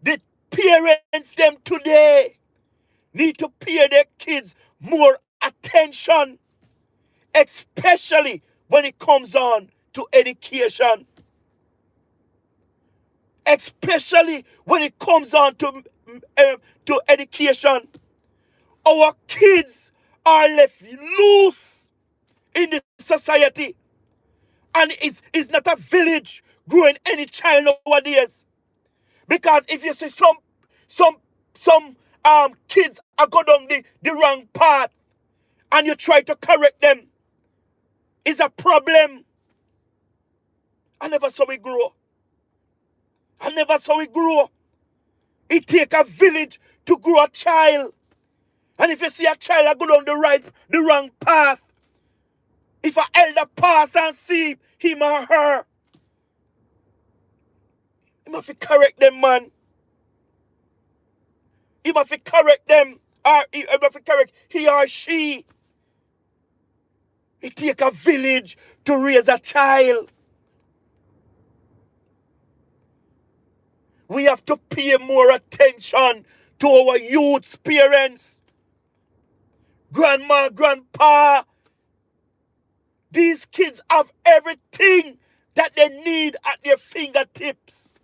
The parents them today need to pay their kids more attention, especially when it comes on to education. Especially when it comes on to education. Our kids are left loose in the society. And it's not a village growing any child nowadays. Because if you see some kids are go down the wrong path and you try to correct them, it's a problem. I never saw it grow. It take a village to grow a child. And if you see a child go down the wrong path, if an elder pass and see him or her, he must correct them, man. He must correct them, or he must correct he or she. It take a village to raise a child. We have to pay more attention to our youth's parents. Grandma, grandpa. These kids have everything that they need at their fingertips.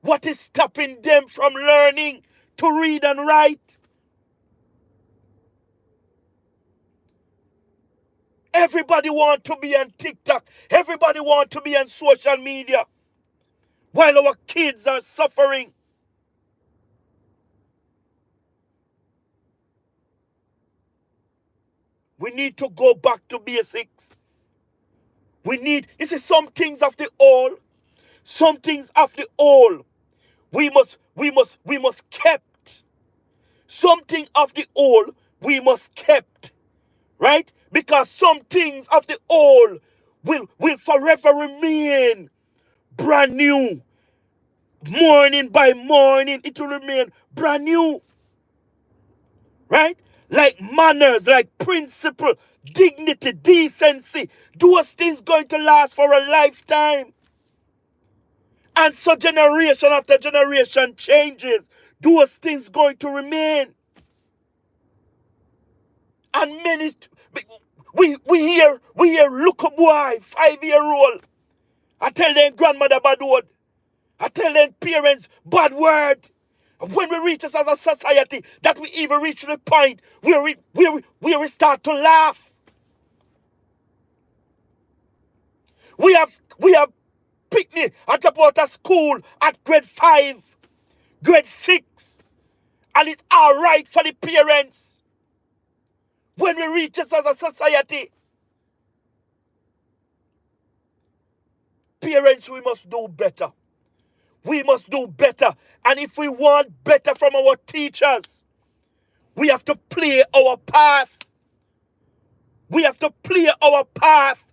What is stopping them from learning to read and write? Everybody want to be on TikTok. Everybody want to be on social media. While our kids are suffering. We need to go back to basics. You see, some things of the old, we must kept. Something of the old, we must kept. Right? Because some things of the old will forever remain brand new. Morning by morning, it will remain brand new. Right? Like manners, like principle, dignity, decency. Those things going to last for a lifetime. And so generation after generation changes. Those things going to remain. And many, we hear look a boy, 5-year-old. I tell them grandmother bad word. I tell them parents bad word. When we reach us as a society, that we even reach to the point where we start to laugh. We have picnic at about a school at grade 5, grade 6, and it's all right for the parents. When we reach us as a society, parents, we must do better. We must do better. And if we want better from our teachers, we have to play our path. We have to play our path.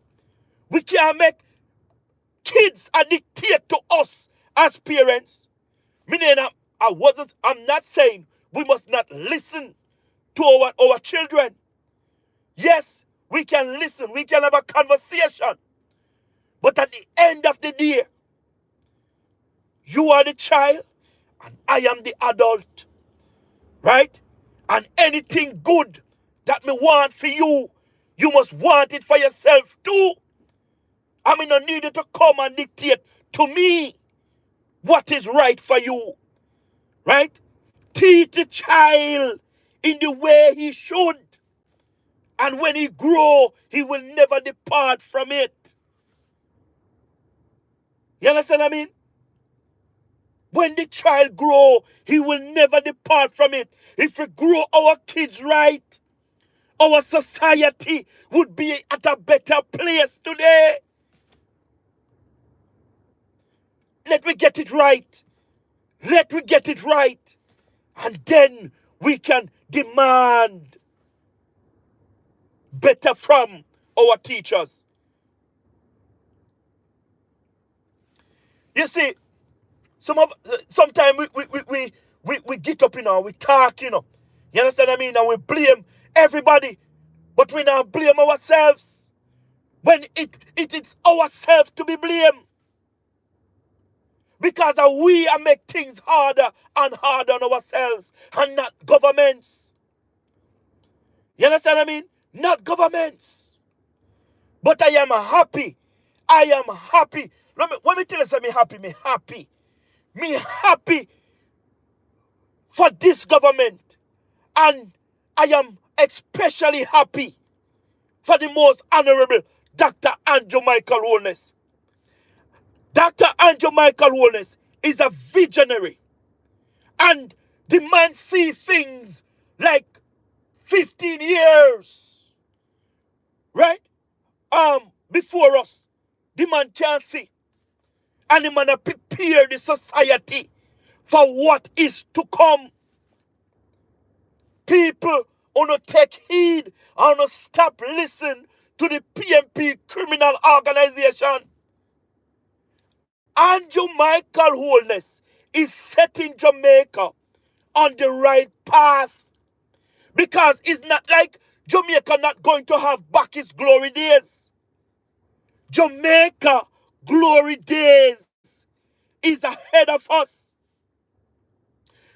We can't make kids dictate to us as parents. I'm not saying we must not listen to our children. Yes, we can listen. We can have a conversation. But at the end of the day, you are the child and I am the adult, right? And anything good that me want for you, you must want it for yourself too. I mean, I need you to come and dictate to me what is right for you, right? Teach the child in the way he should. And when he grow, he will never depart from it. You understand what I mean? When the child grow, he will never depart from it. If we grow our kids right, our society would be at a better place today. Let me get it right. Let me get it right. And then we can demand better from our teachers. You see, sometimes we get up, we talk, You understand what I mean? And we blame everybody, but we now blame ourselves. When it is ourselves to be blamed. Because we are make things harder and harder on ourselves and not governments. You understand what I mean? Not governments. But I am happy. I am happy. Let me tell you something, me happy. Me happy for this government. And I am especially happy for the most honorable Dr. Andrew Michael Holness. Dr. Andrew Michael Holness is a visionary. And the man see things like 15 years, right? Before us. The man can see. And the man prepare the society for what is to come. People wanna take heed and wanna stop listening to the PMP criminal organization. Andrew Michael Holness is setting Jamaica on the right path. Because it's not like Jamaica not going to have back its glory days. Jamaica glory days is ahead of us.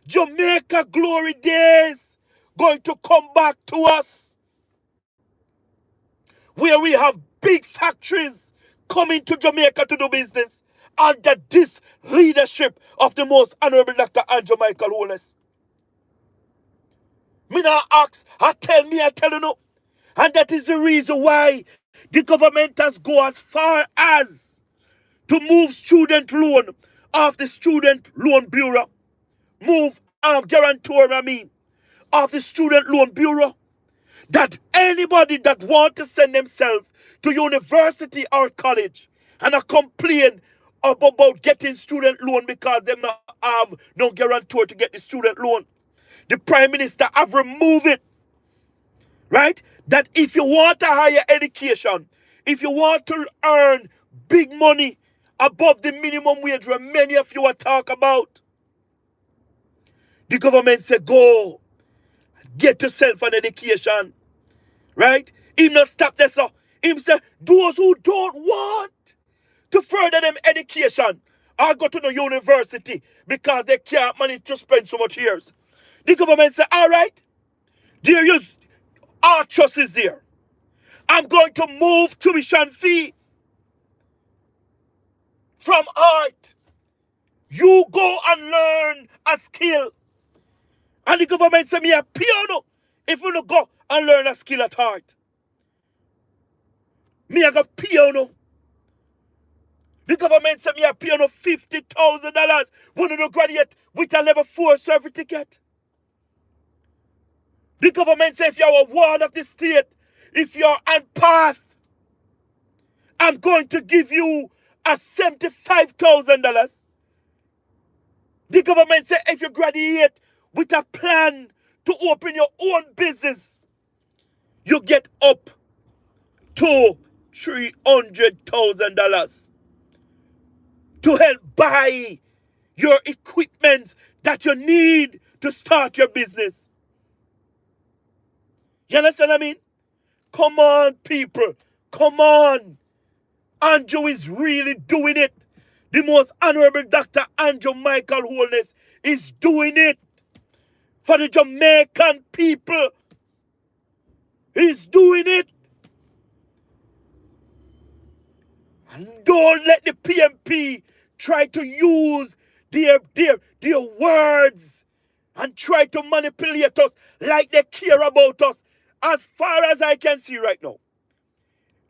Jamaica glory days going to come back to us. Where we have big factories coming to Jamaica to do business under this leadership of the most honorable Dr. Andrew Michael Holness. Me not ask, I tell you no. And that is the reason why the government has go as far as to move student loan off the Student Loan Bureau. Move guarantor, off the Student Loan Bureau. That anybody that want to send themselves to university or college and a complain about getting student loan because they not have no guarantor to get the student loan. The Prime Minister have removed it. Right? That if you want a higher education, if you want to earn big money above the minimum wage where many of you are talking about, the government say go, get yourself an education. Right? Him not stop there, so him say those who don't want to further them education or go to the university because they can't manage to spend so much years. The government say, all right, there is our trust is there. I'm going to move tuition fee from art. You go and learn a skill. And the government say me a piano if you don't go and learn a skill at art. Me a go piano. The government say me a piano $50,000 when you don't graduate with a level 4 certificate. The government say if you're a ward of the state, if you're on path, I'm going to give you a $75,000. The government say if you graduate with a plan to open your own business, you get up to $300,000 to help buy your equipment that you need to start your business. You understand what I mean? Come on, people. Come on. Andrew is really doing it. The most honorable Dr. Andrew Michael Holness is doing it for the Jamaican people. He's doing it. And don't let the PMP try to use their words and try to manipulate us like they care about us. As far as I can see right now,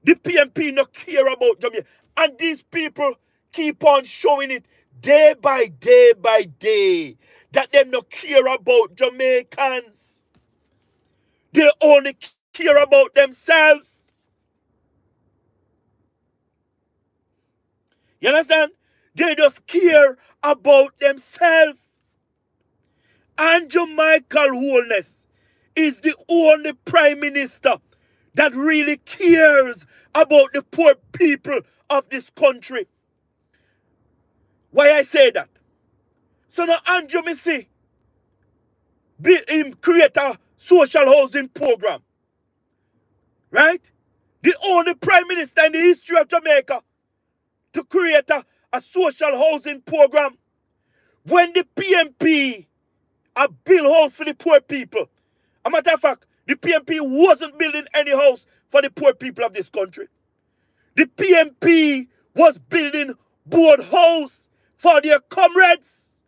the PMP no care about Jamaica. And these people keep on showing it day by day by day that them no care about Jamaicans. They only care about themselves. You understand? They just care about themselves. Andrew Michael Holness is the only prime minister that really cares about the poor people of this country. Why I say that? So now Andrew me see him create a social housing program. Right? The only prime minister in the history of Jamaica to create a social housing program. When the PMP build house for the poor people. A matter of fact, the PMP wasn't building any house for the poor people of this country. The PMP was building board house for their comrades.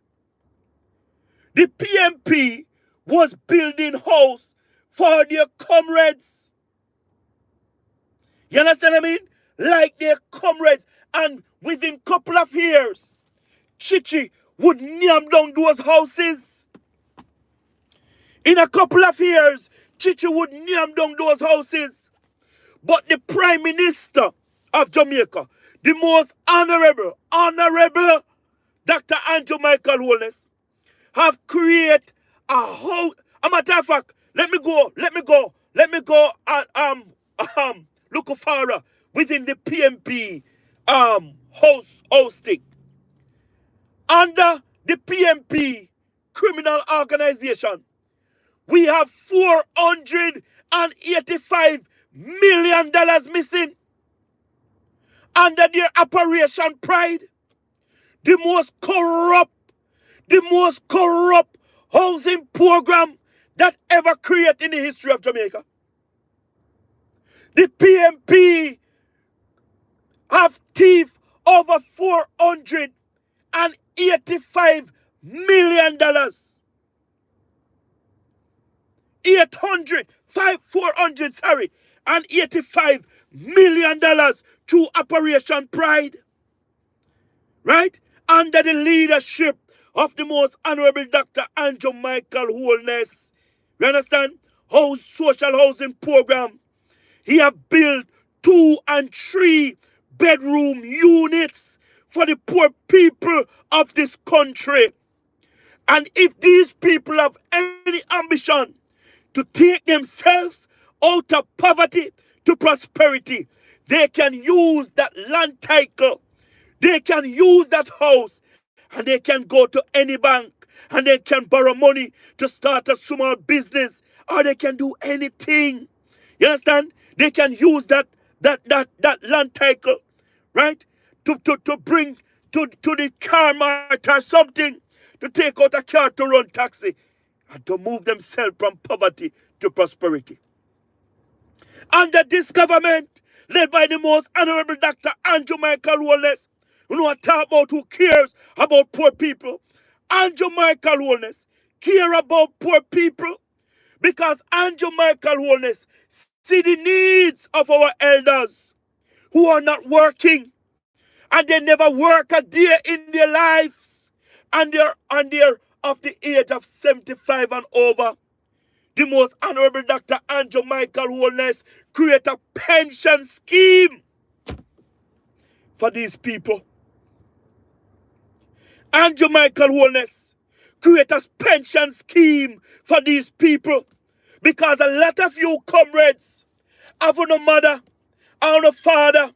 The PMP was building house for their comrades. You understand what I mean? Like their comrades. And within a couple of years, Chichi would name down those houses. In a couple of years, Chichi would name down those houses. But the Prime Minister of Jamaica, the most honorable Dr. Andrew Michael Holness, have created a house. A matter of fact, let me go look far within the PMP hosting. Under the PMP criminal organization, we have $485 million missing. Under their Operation Pride, the most corrupt housing program that ever created in the history of Jamaica. The PMP have thief over $485 million. $485 million through Operation Pride. Right? Under the leadership of the most honorable Dr. Andrew Michael Holness. You understand? Social housing program. He have built 2 and 3 bedroom units for the poor people of this country. And if these people have any ambition to take themselves out of poverty to prosperity, they can use that land title. They can use that house and they can go to any bank and they can borrow money to start a small business, or they can do anything. You understand? They can use that land title, right? To bring to the car mart or something, to take out a car to run taxi and to move themselves from poverty to prosperity. Under this government, led by the most honorable Dr. Andrew Michael Holness, who know talk about who cares about poor people. Andrew Michael Holness care about poor people because Andrew Michael Holness see the needs of our elders who are not working and they never work a day in their lives and they're of the age of 75 and over. The most honorable Dr. Andrew Michael Holness create a pension scheme for these people. Andrew Michael Holness create a pension scheme for these people because a lot of you comrades have no mother, or no father,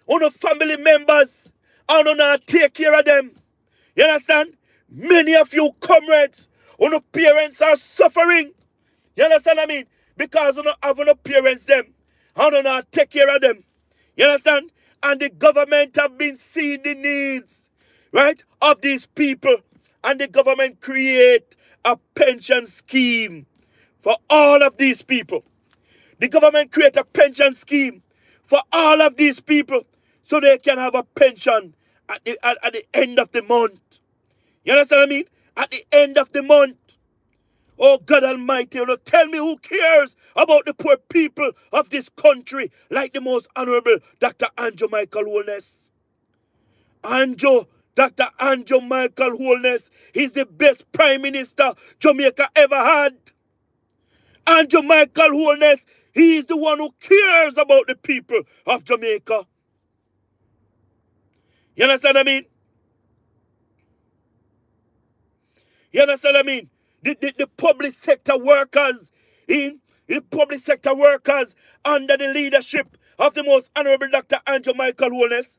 or no family members, or no take care of them. You understand? Many of you comrades, or no parents are suffering. You understand what I mean? Because you don't have no parents them, or no take care of them. You understand? And the government have been seeing the needs, right, of these people. And the government create a pension scheme for all of these people. The government create a pension scheme for all of these people so they can have a pension at the end of the month. You understand what I mean? At the end of the month. Oh God Almighty, you know, tell me who cares about the poor people of this country like the most honorable Dr. Andrew Michael Holness. Dr. Andrew Michael Holness is the best prime minister Jamaica ever had. Andrew Michael Holness, he is the one who cares about the people of Jamaica. You understand what I mean? You understand what I mean? The public sector workers the public sector workers under the leadership of the most honorable Dr. Andrew Michael Holness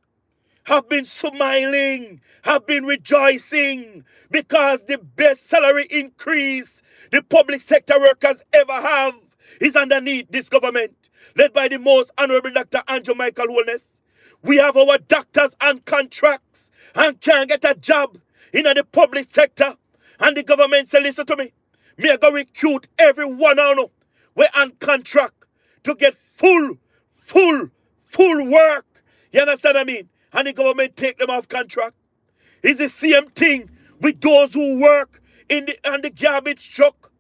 have been smiling, have been rejoicing because the best salary increase the public sector workers ever have is underneath this government, led by the most honorable Dr. Andrew Michael Holness. We have our doctors on contracts and can't get a job in the public sector. And the government say, listen to me, me are going to recruit every one of them. We're on contract to get full work. You understand what I mean? And the government take them off contract. It's the same thing with those who work on the garbage truck.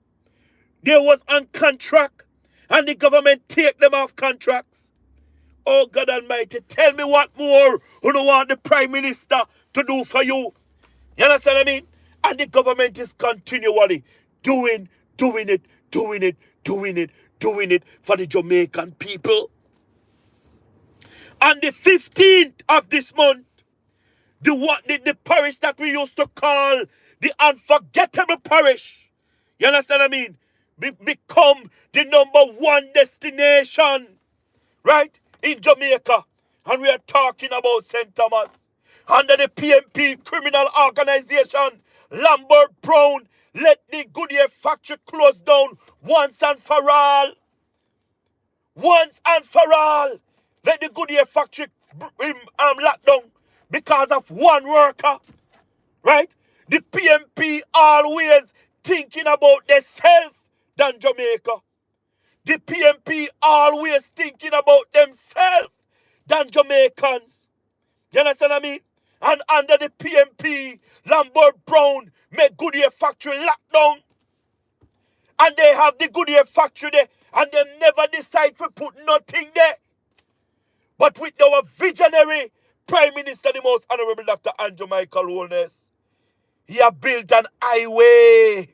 They was on contract and the government take them off contracts. Oh God Almighty, tell me what more you don't want the Prime Minister to do for you. You understand what I mean? And the government is continually doing it for the Jamaican people. On the 15th of this month, the parish that we used to call the unforgettable parish, you understand what I mean, become the #1 destination, right, in Jamaica. And we are talking about St. Thomas. Under the PMP criminal organization, Lambert Brown let the Goodyear factory close down once and for all. Once and for all. Let the Goodyear factory lock down because of one worker. Right? The PMP always thinking about themselves than Jamaica. The PMP always thinking about themselves than Jamaicans. You understand what I mean? And under the PMP, Lambert Brown made Goodyear factory lock down. And they have the Goodyear factory there. And they never decide to put nothing there. But with our visionary Prime Minister, the most honorable Dr. Andrew Michael Holness, he has built an highway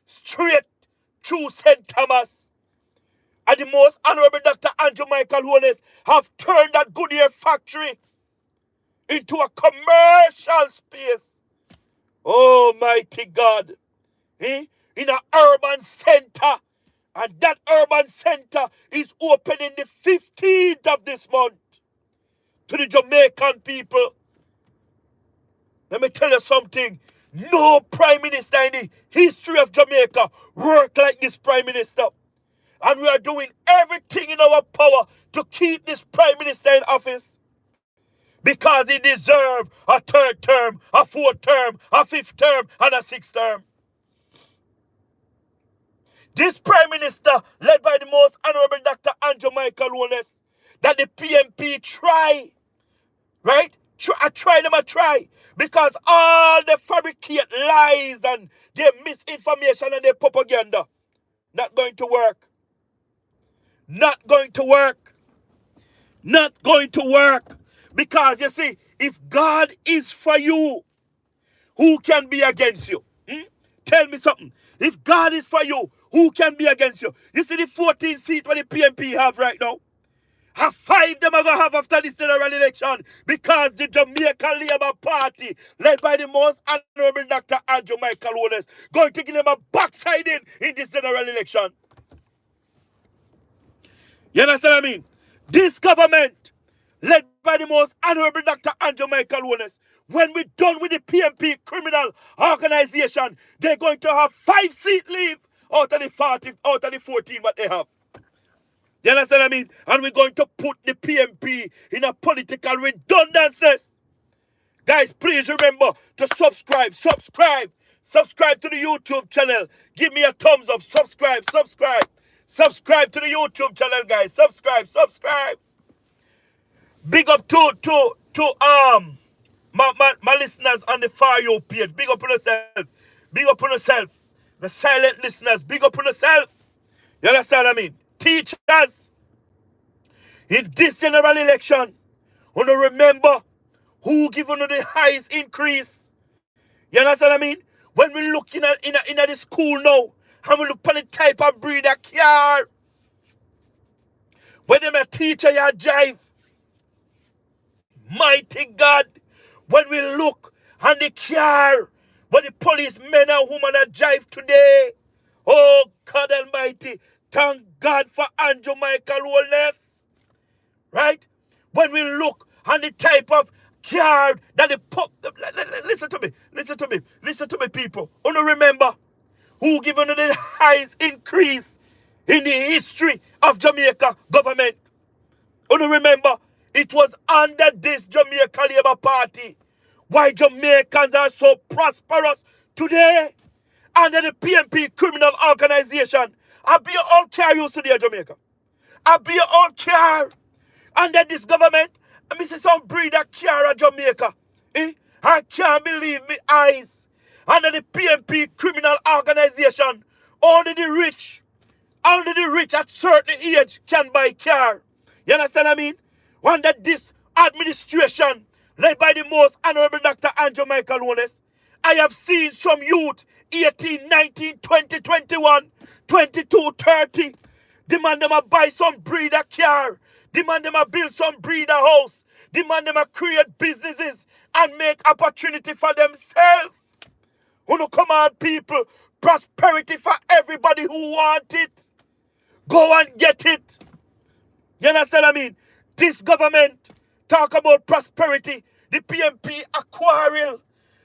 straight through St. Thomas. And the most honorable Dr. Andrew Michael Holness have turned that Goodyear factory into a commercial space. Almighty God. In an urban center. And that urban center is opening the 15th of this month to the Jamaican people. Let me tell you something. No prime minister in the history of Jamaica worked like this prime minister. And we are doing everything in our power to keep this prime minister in office. Because he deserves a 3rd term, a 4th term, a 5th term, and a 6th term. This prime minister, led by the most honorable Dr. Andrew Michael Holness, that the PMP try, right? I try. Because all the fabricate lies and their misinformation and their propaganda, not going to work. Not going to work. Not going to work. Because you see, if God is for you, who can be against you? Tell me something. If God is for you, who can be against you? You see the 14 seats where the PMP have right now? Have 5 them are going to have after this general election because the Jamaican Labour Party, led by the most honorable Dr. Andrew Michael Holness, going to give them a backsliding in this general election. You understand what I mean? This government, led by the most honorable Dr. Andrew Michael Holness, when we're done with the PMP criminal organization, they're going to have 5 seats leave out of the 14 what they have. You understand what I mean? And we're going to put the PMP in a political redundancy. Guys, please remember to subscribe. Subscribe to the YouTube channel. Give me a thumbs up. Subscribe. Subscribe to the YouTube channel, guys. Subscribe. Big up to my listeners on the Far You page. Big up on yourself. Big up on yourself. The silent listeners, big up on yourself. You understand what I mean? Teachers, in this general election, want to remember who given you the highest increase. You understand what I mean? When we look in the school now, and we look at the type of breed of car, when them a teacher you drive, mighty God, when we look on the car, when the policemen and women are drive today, oh God Almighty, thank God for Jamaican wholeness, right? When we look on the type of car that the listen to me, people. Wanna remember who given the highest increase in the history of Jamaica government. Wanna remember it was under this Jamaica Labour Party why Jamaicans are so prosperous today under the PNP criminal organization. I be your own car used to there, Jamaica. I be your own car under this government. I see some breed of car of Jamaica. I can't believe my eyes. Under the PNP criminal organization, only the rich at certain age can buy car. You understand what I mean? Under this administration, led by the most honorable Dr. Andrew Michael Wallace, I have seen some youth, 18, 19, 20, 21, 22, 30, demand them to buy some breeder car, demand them to build some breeder house, demand them to create businesses and make opportunity for themselves. Come on, people, prosperity for everybody who want it. Go and get it. You understand what I mean? This government talk about prosperity. The PNP a quarrel.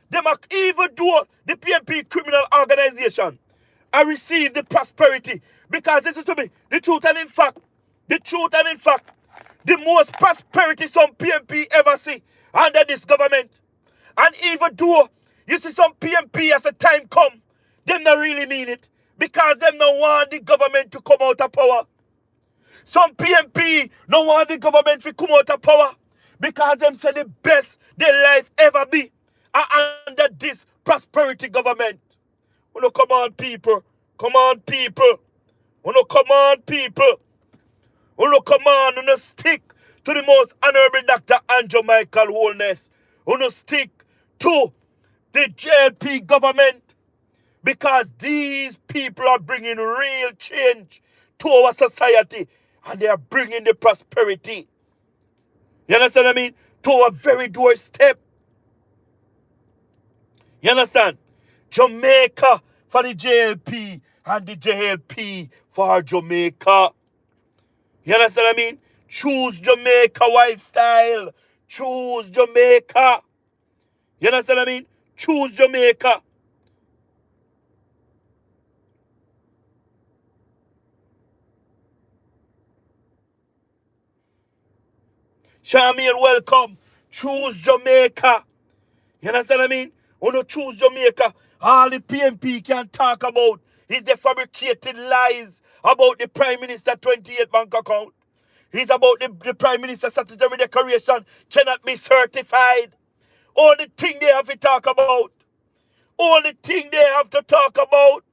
Them even do the PNP criminal organization. I receive the prosperity because this is to me the truth and in fact, the most prosperity some PNP ever see under this government. And even though you see some PNP as a time come, them not really mean it because them don't want the government to come out of power. Some PNP don't want the government to come out of power because them say the best their life ever be are under this prosperity government. Come on, people. Come on, people. Come on, people. Come on, stick to the most honorable Dr. Andrew Michael Wholeness. Stick to the JLP government because these people are bringing real change to our society and they are bringing the prosperity. You understand what I mean? To our very doorstep. You understand? Jamaica for the JLP and the JLP for Jamaica. You understand what I mean? Choose Jamaica lifestyle. Choose Jamaica. You understand what I mean? Choose Jamaica. Charmian, welcome. Choose Jamaica. You understand what I mean? Choose Jamaica. All the PNP can talk about is the fabricated lies about the Prime Minister 28 bank account. It's about the Prime Minister statutory declaration cannot be certified. Only thing they have to talk about. Only thing they have to talk about.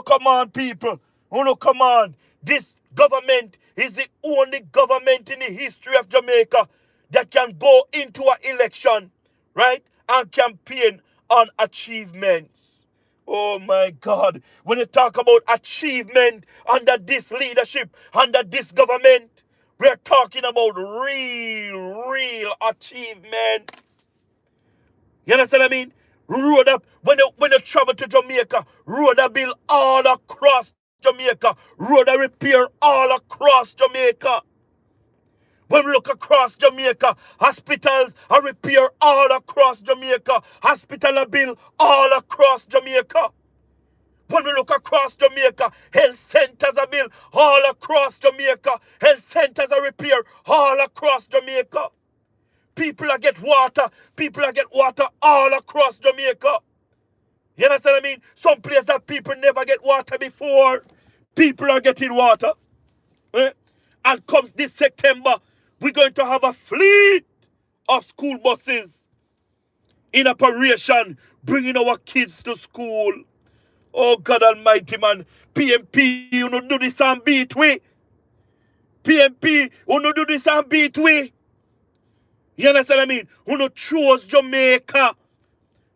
Come on, people. Come on. This government is the only government in the history of Jamaica that can go into an election, right, and campaign on achievements. Oh my God. When you talk about achievement under this leadership, under this government, we're talking about real achievements. You understand what I mean? Road up, when you travel to Jamaica, road are built all across Jamaica. Road are repair all across Jamaica. When we look across Jamaica, hospitals are repair all across Jamaica. Hospitals are built all across Jamaica. When we look across Jamaica, health centers are built all across Jamaica. Health centers are repaired all across Jamaica. People are get water. People are get water all across Jamaica. You understand what I mean? Some places that people never get water before, people are getting water. Eh? And comes this September, we're going to have a fleet of school buses in operation, bringing our kids to school. Oh God Almighty, man. PMP, you know do this and beat we. PMP, you know do this and beat we. You understand what I mean? You know choose Jamaica.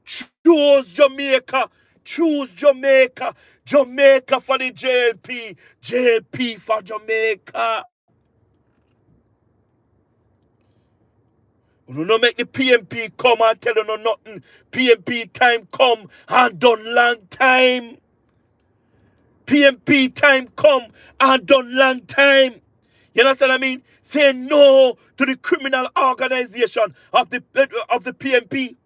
Choose Jamaica. Choose Jamaica. Jamaica for the JLP. JLP for Jamaica. You don't make the PMP come and tell you no nothing. PMP time come and done long time. PMP time come and done long time. You understand what I mean? Say no to the criminal organization of the PMP.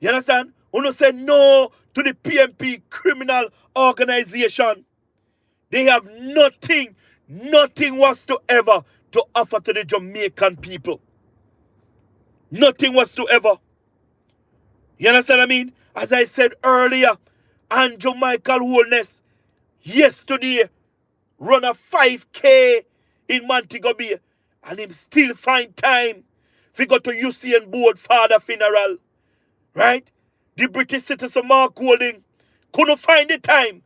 You understand? You don't say no to the PMP criminal organization. They have nothing whatsoever to offer to the Jamaican people. Nothing whatsoever. You understand what I mean? As I said earlier, Andrew Michael Holness yesterday run a 5K in Montego Bay and him still find time to go to Usain Board father funeral. Right? The British citizen Mark Golding couldn't find the time.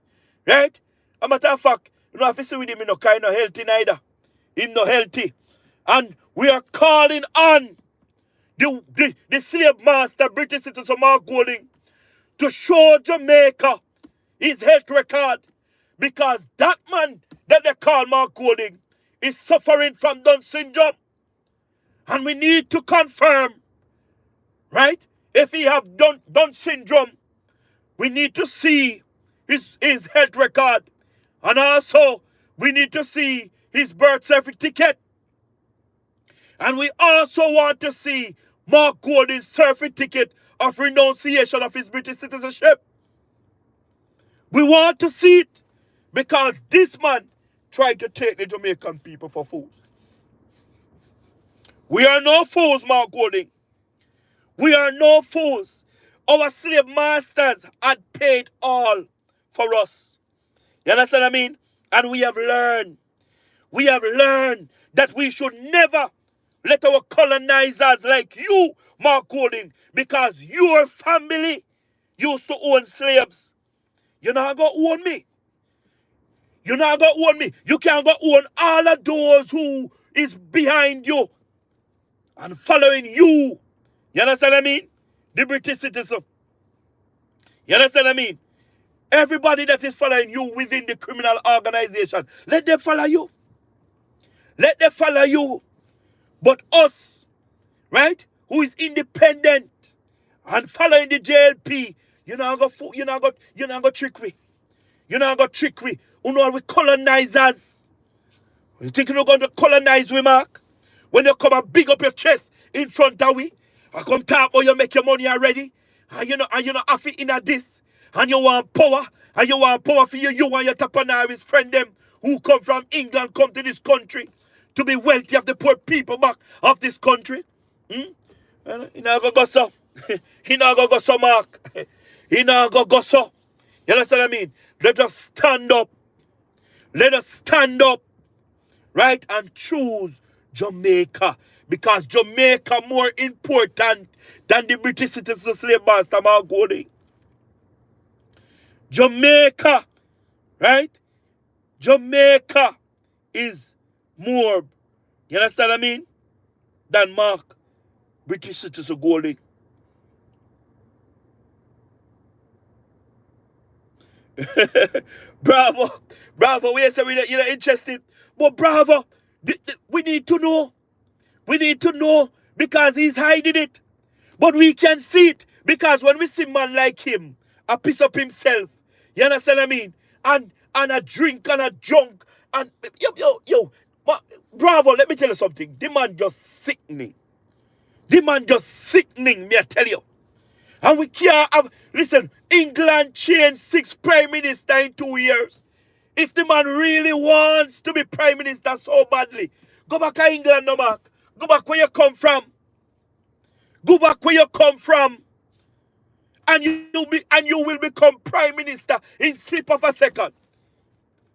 Right? A matter of fact, you know, if you see with him, he no kind of healthy neither. Him no healthy. And we are calling on the slave master, British citizen Mark Golding, to show Jamaica his health record. Because that man that they call Mark Golding is suffering from Down syndrome. And we need to confirm, right? If he have Down syndrome, we need to see his health record. And also, we need to see his birth certificate. And we also want to see Mark Golding's certificate of renunciation of his British citizenship. We want to see it because this man tried to take the Jamaican people for fools. We are no fools, Mark Golding. We are no fools. Our slave masters had paid all for us. You understand what I mean? And we have learned that we should never let our colonizers like you, Mark Golding, because your family used to own slaves. You're not going to own me. You're not going to own me. You can't go own all of those who is behind you and following you. You understand what I mean? The British citizen. You understand what I mean? Everybody that is following you within the criminal organization, let them follow you. Let them follow you. But us, right, who is independent and following the JLP, you're not gonna trick we. You're not gonna trick we. You know we colonizers. You think you're going to colonize we, Mark? When you come and big up your chest in front of we, I come talk about you make your money already, and you know have it in a this, and you want power, for you and your Tapanari's friend them who come from England come to this country to be wealthy of the poor people back of this country. He not gonna go so. He not gonna go so, Mark. He not gonna go so. You understand what I mean? Let us stand up. Let us stand up, right, and choose Jamaica. Because Jamaica more important than the British citizen slave master Mark Golding. Jamaica, right? Jamaica is more, you understand what I mean, than Mark, British citizen Golding. Bravo, we say you're not interested. But bravo, we need to know. We need to know because he's hiding it. But we can see it because when we see man like him, a piece of himself, you understand what I mean? And a drink and a junk. And bravo, let me tell you something. The man just sickening. The man just sickening, me I tell you. And we can't have, Listen, England changed 6 prime ministers in 2 years. If the man really wants to be prime minister so badly, go back to England, no Mark. Go back where you come from. Go back where you come from. And you will become prime minister in slip of a second.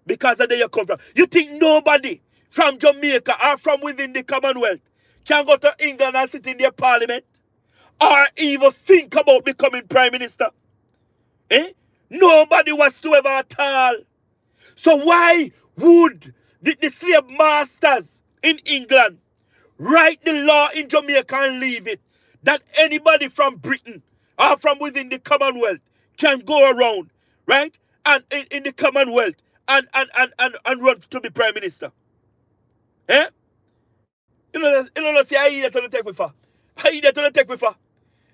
Because of there you come from. You think nobody from Jamaica or from within the Commonwealth can go to England and sit in their parliament? Or even think about becoming prime minister? Eh? Nobody whatsoever at all. So why would the slave masters in England write the law in Jamaica and leave it that anybody from Britain or from within the Commonwealth can go around, right? And in the Commonwealth and run to be prime minister? Eh? You know, see, I eat that on the take with her. I eat that on the take with her.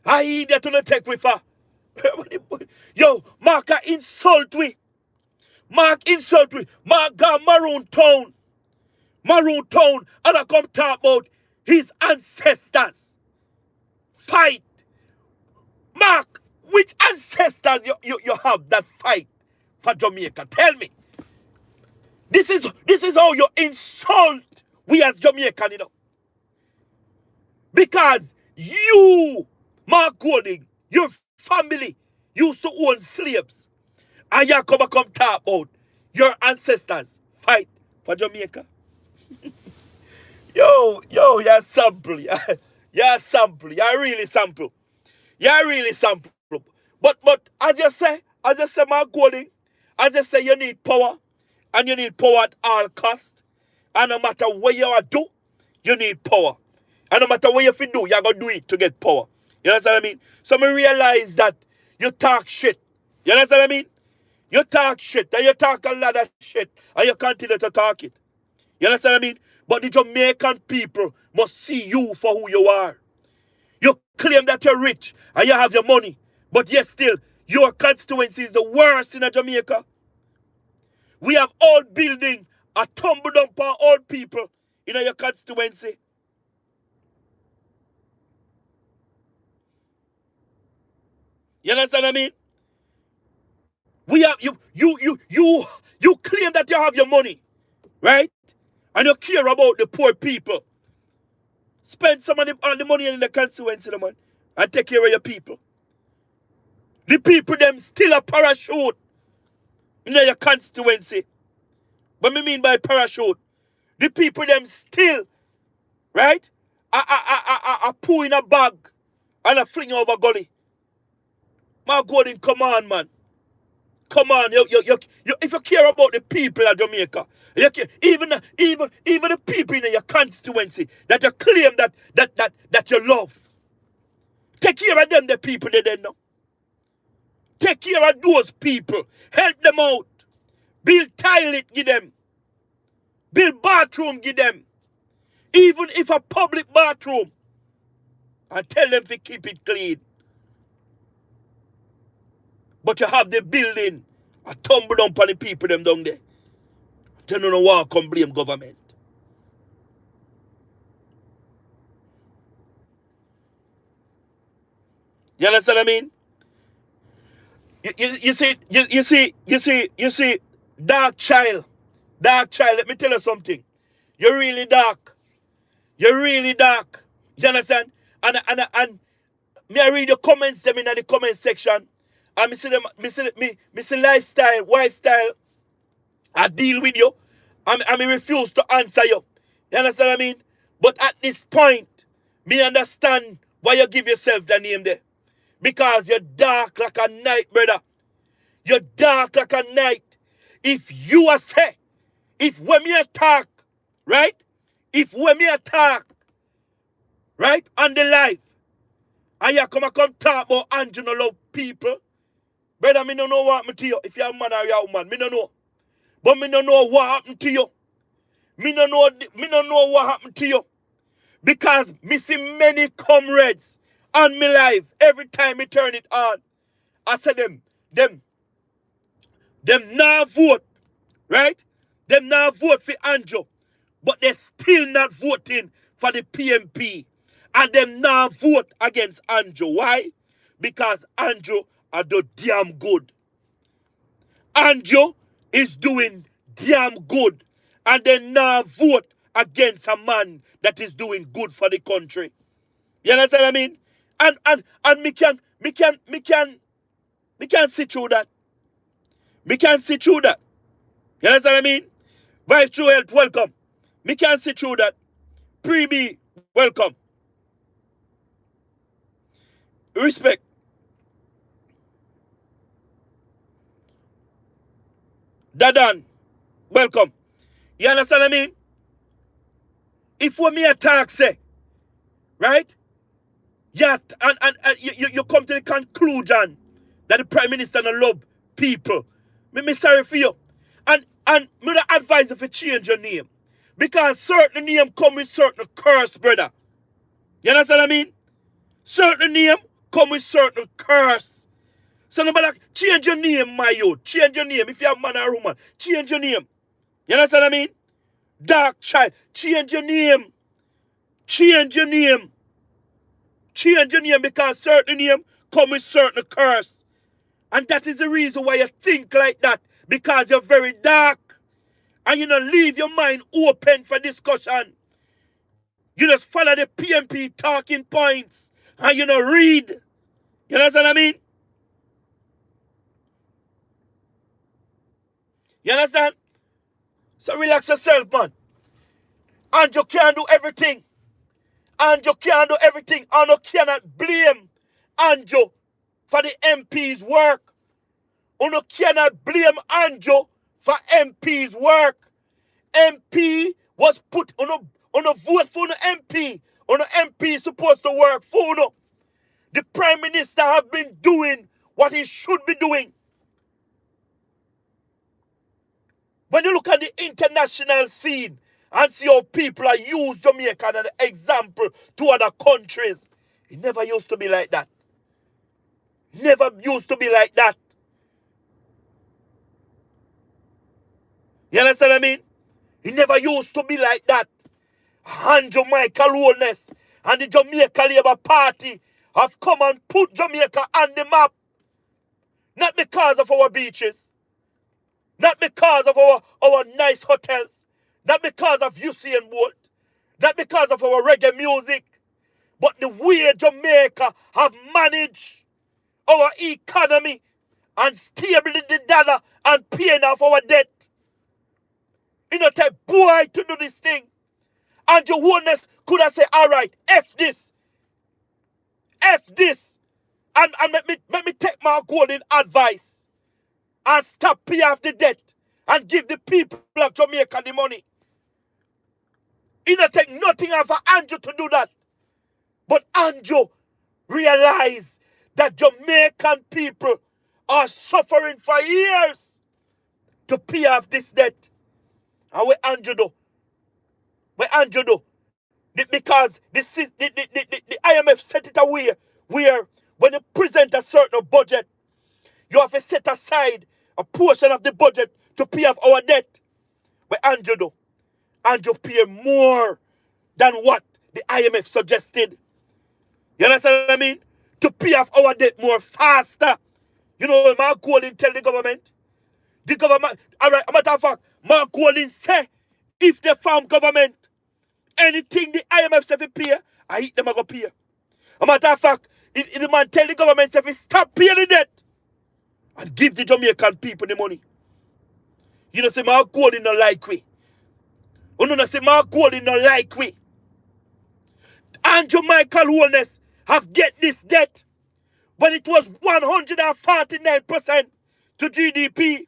I eat that on the take with her. Yo, Mark insult we. Mark insult we. Mark got Maroon Town. Maroon Town. And I come talk about his ancestors. Fight. Mark, which ancestors you have that fight for Jamaica? Tell me. This is how you insult we as Jamaican, you know. Because you, Mark Golding, your family used to own slaves. And you come talk about your ancestors fight for Jamaica. Yo, you're sample. You're sample. You're really sample. You're really sample. But as you say, Mark Golding, as you say, you need power. And you need power at all costs. And no matter what you do, you need power. And no matter what you do, you're going to do it to get power. You understand what I mean? So I realize that you talk shit. You understand what I mean? You talk shit. And you talk a lot of shit. And you continue to talk it. You understand what I mean? But the Jamaican people must see you for who you are. You claim that you're rich and you have your money. But yet still, your constituency is the worst in Jamaica. We have old building, a tumble down for old people in your constituency. You understand what I mean? We have you claim that you have your money, right? And you care about the poor people. Spend some of the money in the constituency, man, and take care of your people. The people them still a parachute in your constituency. What I mean by parachute? The people them still, right? A poo in a bag and a fling over gully. My God, come on, man. Come on, you, if you care about the people of Jamaica, you care, even the people in your constituency that you claim that you love, take care of them, the people they don't know. Take care of those people. Help them out. Build toilet, give them. Build bathroom, give them. Even if a public bathroom. And tell them to keep it clean. But you have the building. I tumble down on the people them down there. They don't know why I come blame government. You understand what I mean? You see, dark child, let me tell you something. You're really dark. You're really dark. You understand? And me I read the comments them in the comment section. And me see lifestyle, wife style. I deal with you. I refuse to answer you. You understand what I mean? But at this point, me understand why you give yourself the name there. Because you're dark like a night, brother. You're dark like a night. If you are say, if when me attack, right? If when me attack, right, on the life, and you come talk about Andrew no love people, brother, me don't know what happened to you. If you're a man or you're a woman, me don't know. But me don't know what happened to you. Me don't know what happened to you. Because me see many comrades on me life every time me turn it on. I say them now vote, right? Them now vote for Andrew, but they still not voting for the PMP. And them now vote against Andrew. Why? Because Andrew are do damn good. Anjo is doing damn good. And then now vote against a man that is doing good for the country. You understand what I mean? And me can see through that. Me can see through that. You understand what I mean? Vice True Health, welcome. Me can see through that. Pre-B, welcome. Respect. Dadan, welcome. You understand what I mean? If we me attack say, right? Yeah, and you come to the conclusion that the Prime Minister don't love people. Me sorry for you. And me not advise you to change your name. Because certain name come with certain curse, brother. You understand what I mean? Certain name come with certain curse. So nobody like, change your name, my youth. Change your name. If you're a man or a woman, change your name. You understand what I mean? Dark child, change your name. Change your name. Change your name because certain name come with certain curse. And that is the reason why you think like that. Because you're very dark. And you don't leave your mind open for discussion. You just follow the PMP talking points. And you don't read. You understand what I mean? You understand? So relax yourself, man. And you can't do everything. And you can't do everything. And you cannot blame Anjo for the MP's work. And you cannot blame Anjo for MP's work. MP was put on a vote for an MP. On an MP is supposed to work for you. The Prime Minister have been doing what he should be doing. When you look at the international scene and see how people are used Jamaica as an example to other countries, it never used to be like that. Never used to be like that. You understand what I mean? It never used to be like that. And Jamaica aloneness and the Jamaica Labour Party have come and put Jamaica on the map. Not because of our beaches. Not because of our nice hotels. Not because of Usain Bolt. Not because of our reggae music. But the way Jamaica have managed our economy and stable the dollar and paying off our debt. You know, take boy to do this thing. And your wholeness could have said, all right, F this. F this. And let me take my golden advice. And stop pay off the debt. And give the people of Jamaica the money. It don't take nothing for Andrew to do that. But Andrew realized that Jamaican people are suffering for years to pay off this debt. And what Andrew do? What Andrew do? Because the IMF set it away where when you present a certain budget, you have to set aside a portion of the budget to pay off our debt. But Andrew do? Andrew pay more than what the IMF suggested. You understand what I mean? To pay off our debt more faster. You know what Mark Golding tell the government? The government, all right, a matter of fact, Mark Golding say, if they form government, anything the IMF say fi pay, I hit them a go pay. A matter of fact, if the man tell the government say fi stop paying the debt and give the Jamaican people the money. You know say Mark Golding not like we. You know say Mark Golding not like we. And Jamaican wholeness have get this debt when it was 149% to GDP.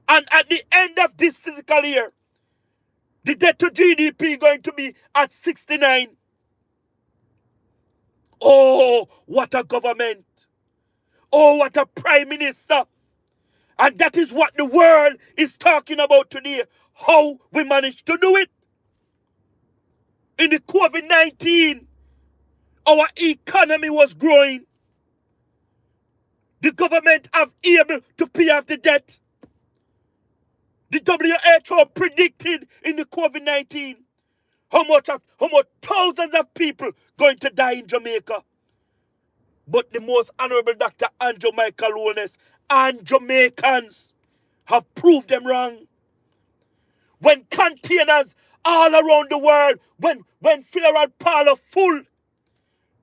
And at the end of this fiscal year, the debt to GDP going to be at 69. Oh, what a government. Oh, what a prime minister. And that is what the world is talking about today. How we managed to do it. In the COVID-19, our economy was growing. The government have able to pay off the debt. The WHO predicted in the COVID-19 how much thousands of people going to die in Jamaica. But the most honorable Dr. Andrew Michael Holness and Jamaicans have proved them wrong. When containers all around the world, when funeral parlor full,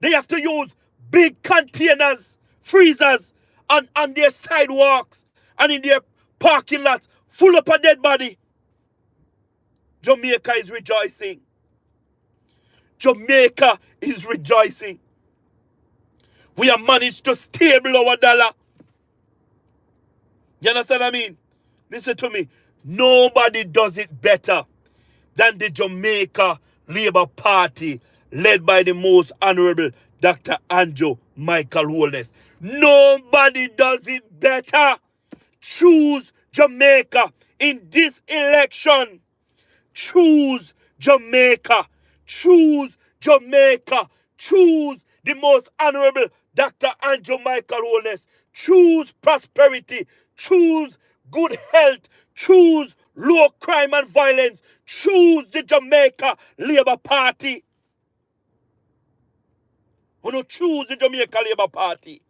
they have to use big containers, freezers on their sidewalks and in their parking lots, full up a dead body. Jamaica is rejoicing. Jamaica is rejoicing. We have managed to stable our dollar. You understand what I mean? Listen to me. Nobody does it better than the Jamaica Labour Party led by the most honorable Dr. Andrew Michael Holness. Nobody does it better. Choose Jamaica in this election. Choose Jamaica. Choose Jamaica. Choose the most honorable Dr. Andrew Michael Holness. Choose prosperity. Choose good health. Choose low crime and violence. Choose the Jamaica Labour Party. We don't choose the Jamaica Labour Party.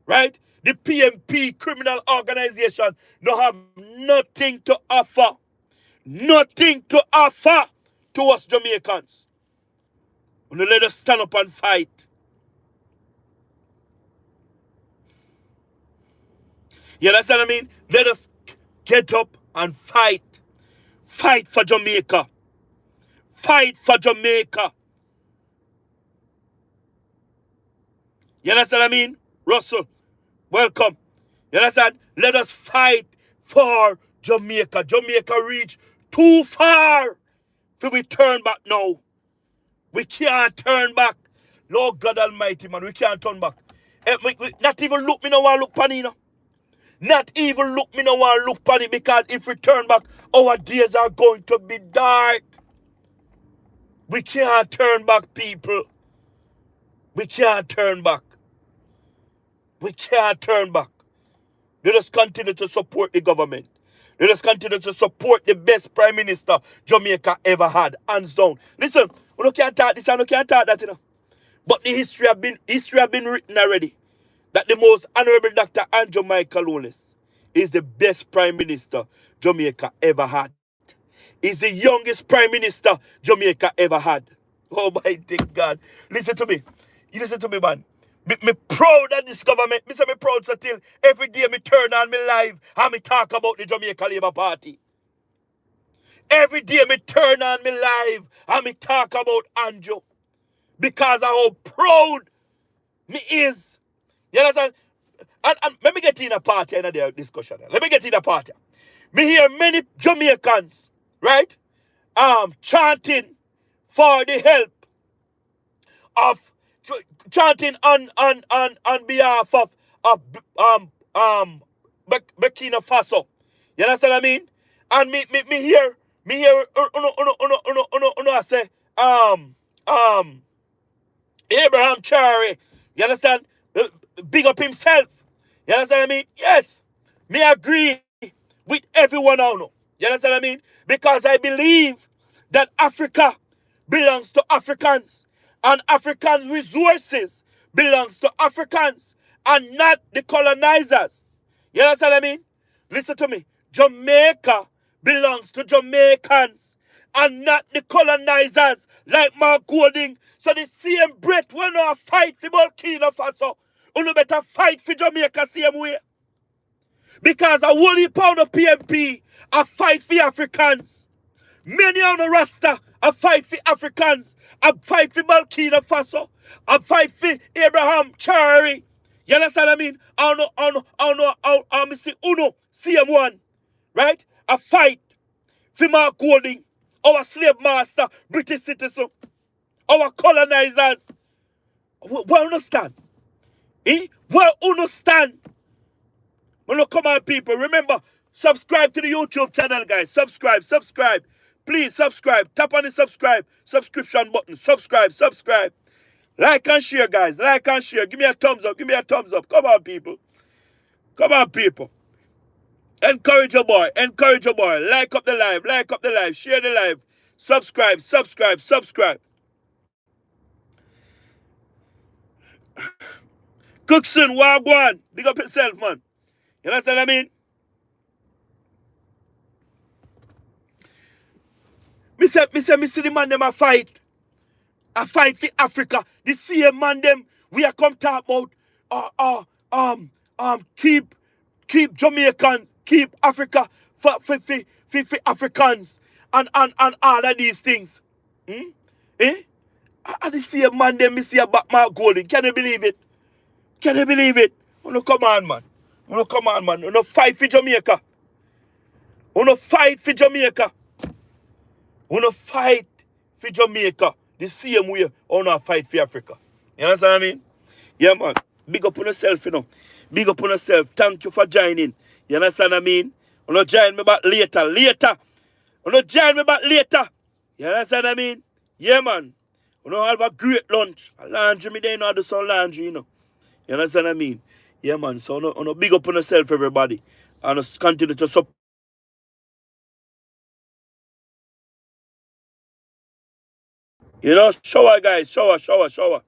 Right? The PMP criminal organization don't have nothing to offer. Nothing to offer to us Jamaicans. We don't let us stand up and fight. You understand what I mean? Let us get up and fight. Fight for Jamaica. Fight for Jamaica. You understand what I mean? Russell, welcome. You understand? Let us fight for Jamaica. Jamaica reach too far for we turn back now. We can't turn back. Lord God Almighty, man, we can't turn back. Not even look me no one look panina. Not even look me no one look panny because if we turn back, our days are going to be dark. We can't turn back, people. We can't turn back. We can't turn back. Let us continue to support the government. Let us continue to support the best prime minister Jamaica ever had, hands down. Listen, we can't talk this and we can't talk that, you know. But the history have been written already. That the most honorable Dr. Andrew Michael Holness is the best prime minister Jamaica ever had. He's the youngest prime minister Jamaica ever had. Oh my God. Listen to me. You listen to me, man. Me proud of this government. Me say me proud so till every day me turn on me live and me talk about the Jamaica Labour Party. Every day me turn on me live and me talk about Andrew. Because of how proud me is. You understand? And let me get in a party in the discussion. Let me get in a party. Me hear many Jamaicans, right? Chanting for the help of chanting on behalf of Burkina Faso. You understand what I mean? And me hear I say Abraham Cherry. You understand? Big up himself. You understand what I mean? Yes. Me agree with everyone I know. You understand what I mean? Because I believe that Africa belongs to Africans. And African resources belongs to Africans and not the colonizers. You understand what I mean? Listen to me. Jamaica belongs to Jamaicans and not the colonizers like Mark Golding. So the same breath when I fight for Burkina Faso, you better fight for Jamaica same way. Because a whole heap of PMP I fight for Africans. Many on the Rasta I fight for Africans. I fight for Burkina Faso. I fight for Abraham Cherry. You understand what I mean? I see Uno, CM1. Right? I fight for Mark Golding, our slave master, British citizen, our colonizers. We understand? We understand? When you come on, people, remember, subscribe to the YouTube channel, guys. Subscribe. Please subscribe. Tap on the subscription button. Subscribe. Like and share, guys. Like and share. Give me a thumbs up. Come on, people. Encourage your boy. Like up the live. Share the live. Subscribe. Cookson, Wagwan. Big up yourself, man. You understand what I mean? Me see the man them a fight. A fight for Africa. The same man them we are come talk about keep Jamaicans, keep Africa for Africans and all of these things. Hmm? Eh? And the same man them me see a Mark Golden. Can you believe it? Can you believe it? Oh, come on, man. Oh, come on, man. Oh, fight for Jamaica. Oh, fight for Jamaica. Oh, fight for Jamaica. The same way oh, fight for Africa. You understand what I mean? Yeah, man. Big up on yourself, you know. Big up on yourself. Thank you for joining. You understand what I mean? You know, join me back later. Later. You know, join me back later. You understand what I mean? Yeah, man. You know, have a great lunch. A laundry, me there, you know, do some laundry, you know. You understand what I mean? Yeah, man. So, you know, big up on yourself, everybody. And continue to support. You know, shower, guys. Shower.